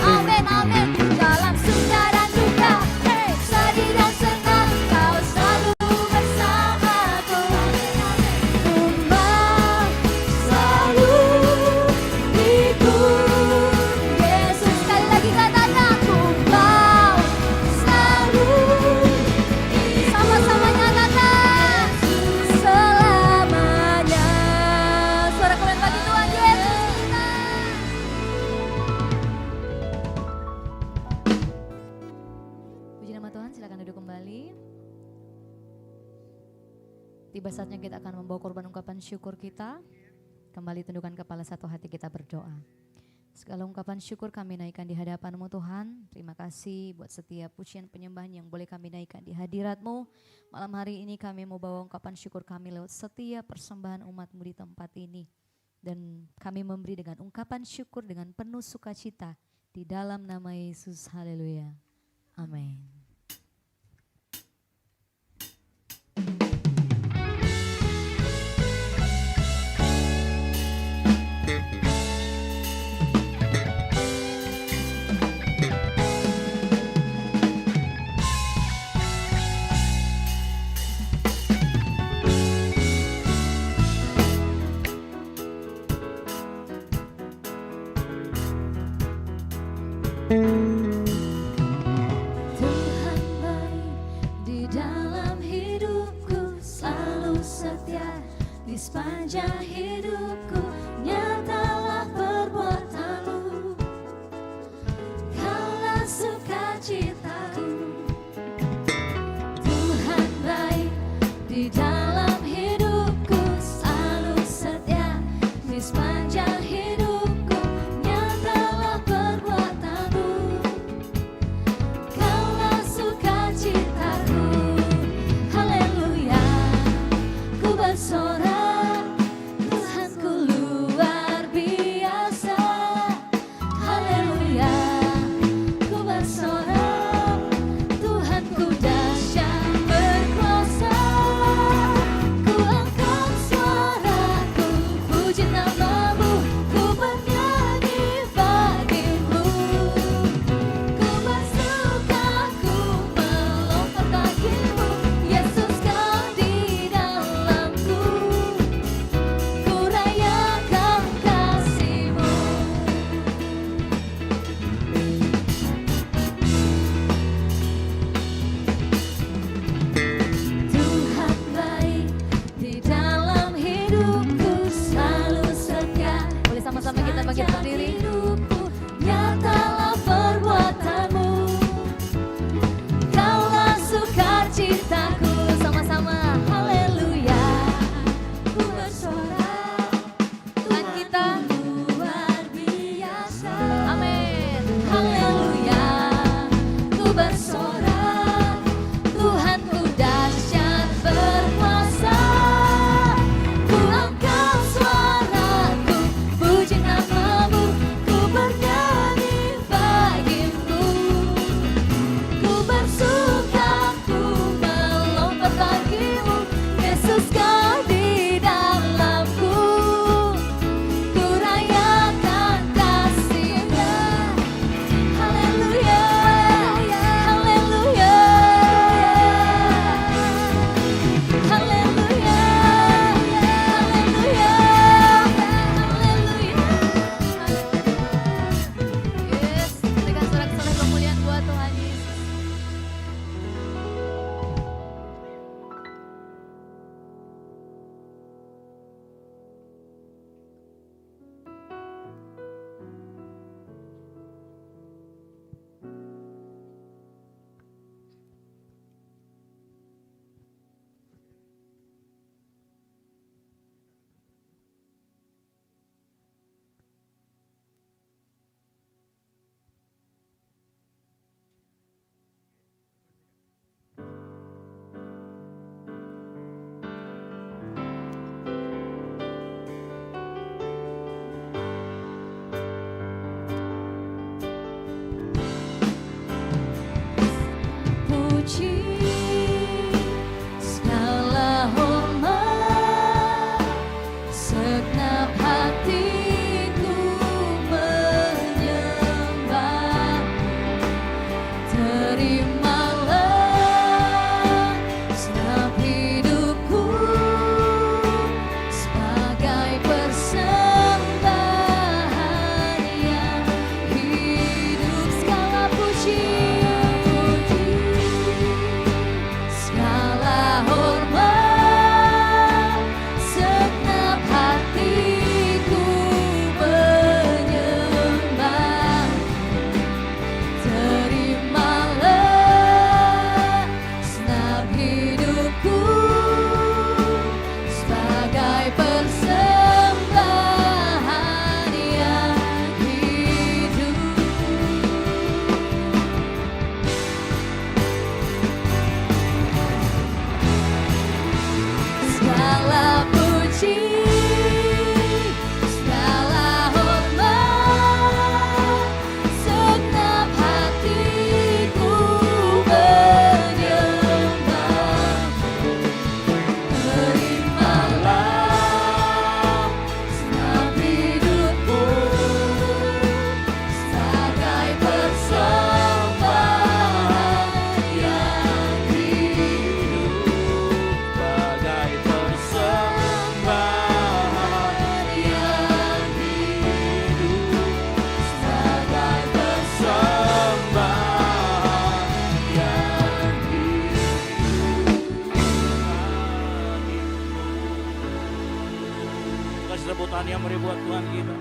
Amin, amin. Di dalam suka dan duka, sedih dan senang, Kau selalu bersamaku. Ku mau selalu ikut Yesus. Sekali lagi katakan, ku mau selalu sama-sama nyatakan selamanya. Suara kalian bagi Tuhan Yesus kita. Puji nama Tuhan, silakan duduk kembali. Tiba saatnya kita akan membawa korban ungkapan syukur kita. Kembali tundukkan kepala, satu hati kita berdoa. Segala ungkapan syukur kami naikkan di hadapan-Mu Tuhan. Terima kasih buat setiap pujian penyembahan yang boleh kami naikkan di hadirat-Mu. Malam hari ini kami mau bawa ungkapan syukur kami lewat setiap persembahan umat-Mu di tempat ini. Dan kami memberi dengan ungkapan syukur dengan penuh sukacita di dalam nama Yesus. Haleluya. Amin. Tuhan baik di dalam hidupku, selalu setia di sepanjang hidupku. Nyatalah perbuatan-Mu, Kaulah sukacitaku. Tuhan baik di dalam hidupku, selalu setia di sepanjang hidupku. Nyatalah perbuatan-Mu, Kaulah sukacitaku. Haleluya, ku bersorak, Tuhanku luar biasa. Haleluya, ku bersorak, Tuhanku dahsyat berkuasa. Ku angkat suaraku, puji nama-Mu, ku bernyanyi bagimu. Ku bersuka, ku melompat bagimu, Yesus Kau di dalamku. Ku rayakan kasih-Mu. Tuhan baik di dalam hidupku, selalu setia. Boleh sama-sama kita bangkit berdiri. Hidupku, nyatalah perbuatan-Mu, Kaulah sukacitaku. Sama-sama, haleluya, ku bersorak, Tuhan kita. luar biasa. Amin. Haleluya, ku bersorak, Tuhanku dahsyat berkuasa. Ku angkat suaraku, puji nama-Mu, ku beri buat Tuhan kita.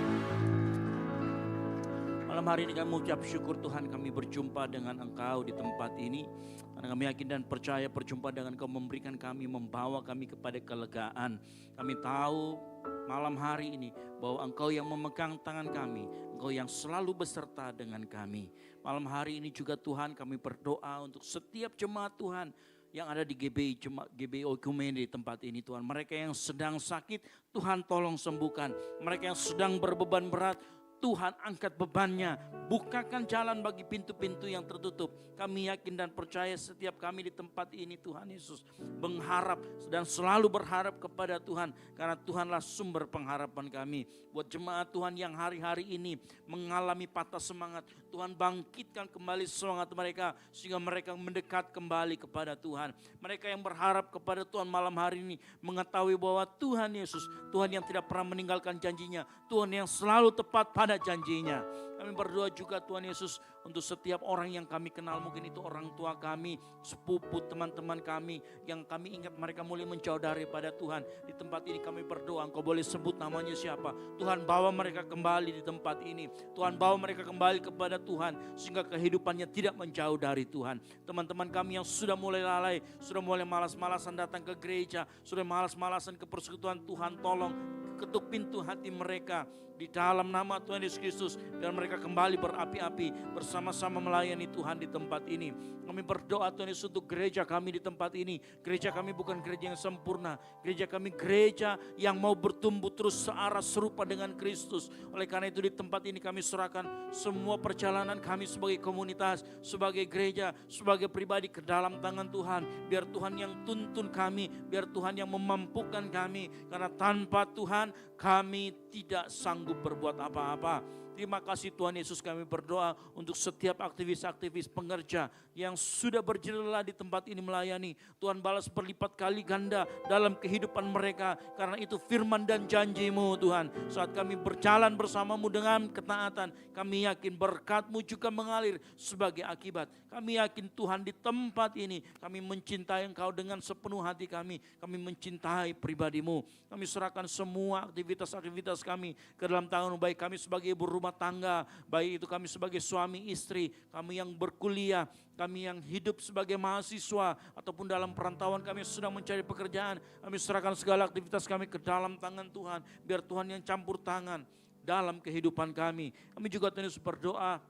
Malam hari ini kami mengucap syukur Tuhan, kami berjumpa dengan Engkau di tempat ini. Karena kami yakin dan percaya perjumpaan dengan Engkau memberikan kami, membawa kami kepada kelegaan. Kami tahu malam hari ini bahwa Engkau yang memegang tangan kami, Engkau yang selalu beserta dengan kami. Malam hari ini juga Tuhan kami berdoa untuk setiap jemaat Tuhan yang ada di GBI Oikumene di tempat ini Tuhan. Mereka yang sedang sakit, Tuhan tolong sembuhkan. Mereka yang sedang berbeban berat, Tuhan angkat bebannya, bukakan jalan bagi pintu-pintu yang tertutup. Kami yakin dan percaya setiap kami di tempat ini Tuhan Yesus mengharap dan selalu berharap kepada Tuhan. Karena Tuhanlah sumber pengharapan kami. Buat jemaat Tuhan yang hari-hari ini mengalami patah semangat, Tuhan bangkitkan kembali semangat mereka sehingga mereka mendekat kembali kepada Tuhan. Mereka yang berharap kepada Tuhan malam hari ini mengetahui bahwa Tuhan Yesus, Tuhan yang tidak pernah meninggalkan janjinya, Tuhan yang selalu tepat pada janjinya. Kami berdoa juga Tuhan Yesus untuk setiap orang yang kami kenal, mungkin itu orang tua kami, sepupu, teman-teman kami yang kami ingat mereka mulai menjauh daripada Tuhan. Di tempat ini kami berdoa, Engkau boleh sebut namanya siapa. Tuhan bawa mereka kembali di tempat ini. Tuhan bawa mereka kembali kepada Tuhan sehingga kehidupannya tidak menjauh dari Tuhan. Teman-teman kami yang sudah mulai lalai, sudah mulai malas-malasan datang ke gereja, sudah malas-malasan ke persekutuan, Tuhan tolong ketuk pintu hati mereka di dalam nama Tuhan Yesus Kristus, biar mereka kembali berapi-api bersama-sama melayani Tuhan di tempat ini. Kami berdoa Tuhan Yesus untuk gereja kami di tempat ini. Gereja kami bukan gereja yang sempurna, gereja kami gereja yang mau bertumbuh terus searah serupa dengan Kristus. Oleh karena itu di tempat ini kami serahkan semua perjalanan kami sebagai komunitas, sebagai gereja, sebagai pribadi ke dalam tangan Tuhan. Biar Tuhan yang tuntun kami, biar Tuhan yang memampukan kami. Karena tanpa Tuhan kami tidak sanggup berbuat apa-apa. Terima kasih Tuhan Yesus, kami berdoa untuk setiap aktivis-aktivis pengerja yang sudah berjela di tempat ini melayani. Tuhan balas berlipat kali ganda dalam kehidupan mereka. Karena itu firman dan janji-Mu Tuhan. Saat kami berjalan bersama-Mu dengan ketaatan, kami yakin berkat-Mu juga mengalir sebagai akibat. Kami yakin Tuhan di tempat ini kami mencintai Engkau dengan sepenuh hati kami. Kami mencintai pribadi-Mu. Kami serahkan semua aktivitas-aktivitas kami ke dalam tangan-Mu, baik kami sebagai ibu rumah tangga, baik itu kami sebagai suami istri, kami yang berkuliah, kami yang hidup sebagai mahasiswa, ataupun dalam perantauan kami sedang mencari pekerjaan. Kami serahkan segala aktivitas kami ke dalam tangan Tuhan, biar Tuhan yang campur tangan dalam kehidupan kami. Kami juga terus berdoa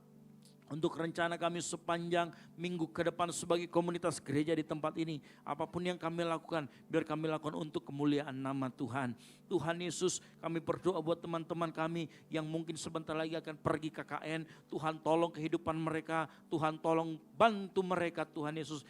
untuk rencana kami sepanjang minggu ke depan sebagai komunitas gereja di tempat ini. Apapun yang kami lakukan, biar kami lakukan untuk kemuliaan nama Tuhan. Tuhan Yesus, kami berdoa buat teman-teman kami yang mungkin sebentar lagi akan pergi KKN. Tuhan tolong kehidupan mereka, Tuhan tolong bantu mereka Tuhan Yesus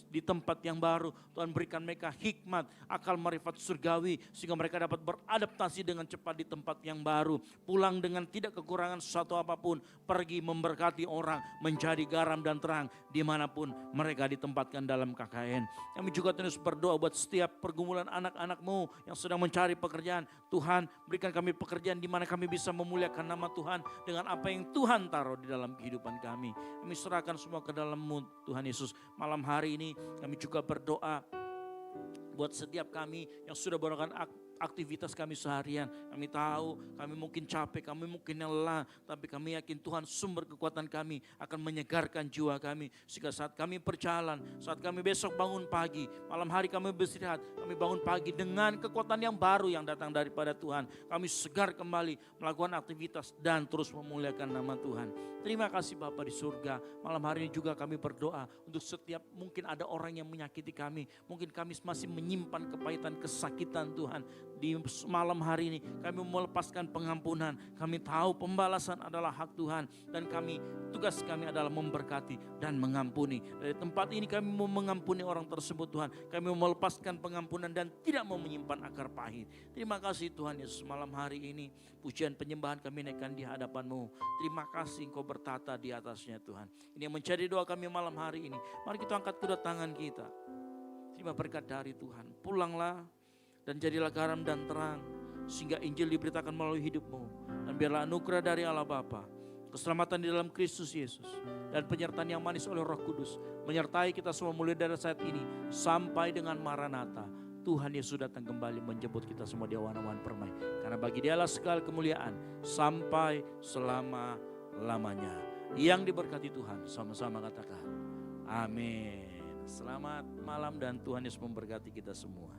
di tempat yang baru. Tuhan berikan mereka hikmat, akal marifat surgawi sehingga mereka dapat beradaptasi dengan cepat di tempat yang baru. Pulang dengan tidak kekurangan sesuatu apapun, pergi memberkati orang, menjadi garam dan terang dimanapun mereka ditempatkan dalam KKN. Kami juga terus berdoa buat setiap pergumulan anak-anak-Mu yang sedang mencari pekerjaan. Tuhan berikan kami pekerjaan di mana kami bisa memuliakan nama Tuhan dengan apa yang Tuhan taruh di dalam kehidupan kami. Kami serahkan semua ke dalam-Mu Tuhan Yesus. Malam hari ini kami juga berdoa buat setiap kami yang sudah melakukan aktivitas kami seharian. Kami tahu kami mungkin capek, kami mungkin lelah, tapi kami yakin Tuhan sumber kekuatan kami akan menyegarkan jiwa kami. Sehingga saat kami berjalan, saat kami besok bangun pagi, malam hari kami beristirahat, kami bangun pagi dengan kekuatan yang baru yang datang daripada Tuhan. Kami segar kembali melakukan aktivitas dan terus memuliakan nama Tuhan. Terima kasih Bapa di surga. Malam hari ini juga kami berdoa untuk setiap mungkin ada orang yang menyakiti kami. Mungkin kami masih menyimpan kepahitan, kesakitan Tuhan. Di malam hari ini kami melepaskan pengampunan. Kami tahu pembalasan adalah hak Tuhan. Dan tugas kami adalah memberkati dan mengampuni. Dari tempat ini kami mau mengampuni orang tersebut Tuhan. Kami mau melepaskan pengampunan dan tidak mau menyimpan akar pahit. Terima kasih Tuhan Yesus, malam hari ini pujian penyembahan kami naikkan di hadapan-Mu. Terima kasih Engkau bertata di atasnya Tuhan. Ini yang menjadi doa kami malam hari ini. Mari kita angkat kedua tangan kita. Terima berkat dari Tuhan. Pulanglah dan jadilah garam dan terang, sehingga Injil diberitakan melalui hidupmu. Dan biarlah anugerah dari Allah Bapa, keselamatan di dalam Kristus Yesus, dan penyertaan yang manis oleh Roh Kudus menyertai kita semua mulai dari saat ini sampai dengan Maranatha. Tuhan Yesus datang kembali menjemput kita semua di awan-awan permai. Karena bagi Dialah segala kemuliaan sampai selama-lamanya. Yang diberkati Tuhan, sama-sama katakan amin. Selamat malam dan Tuhan Yesus memberkati kita semua.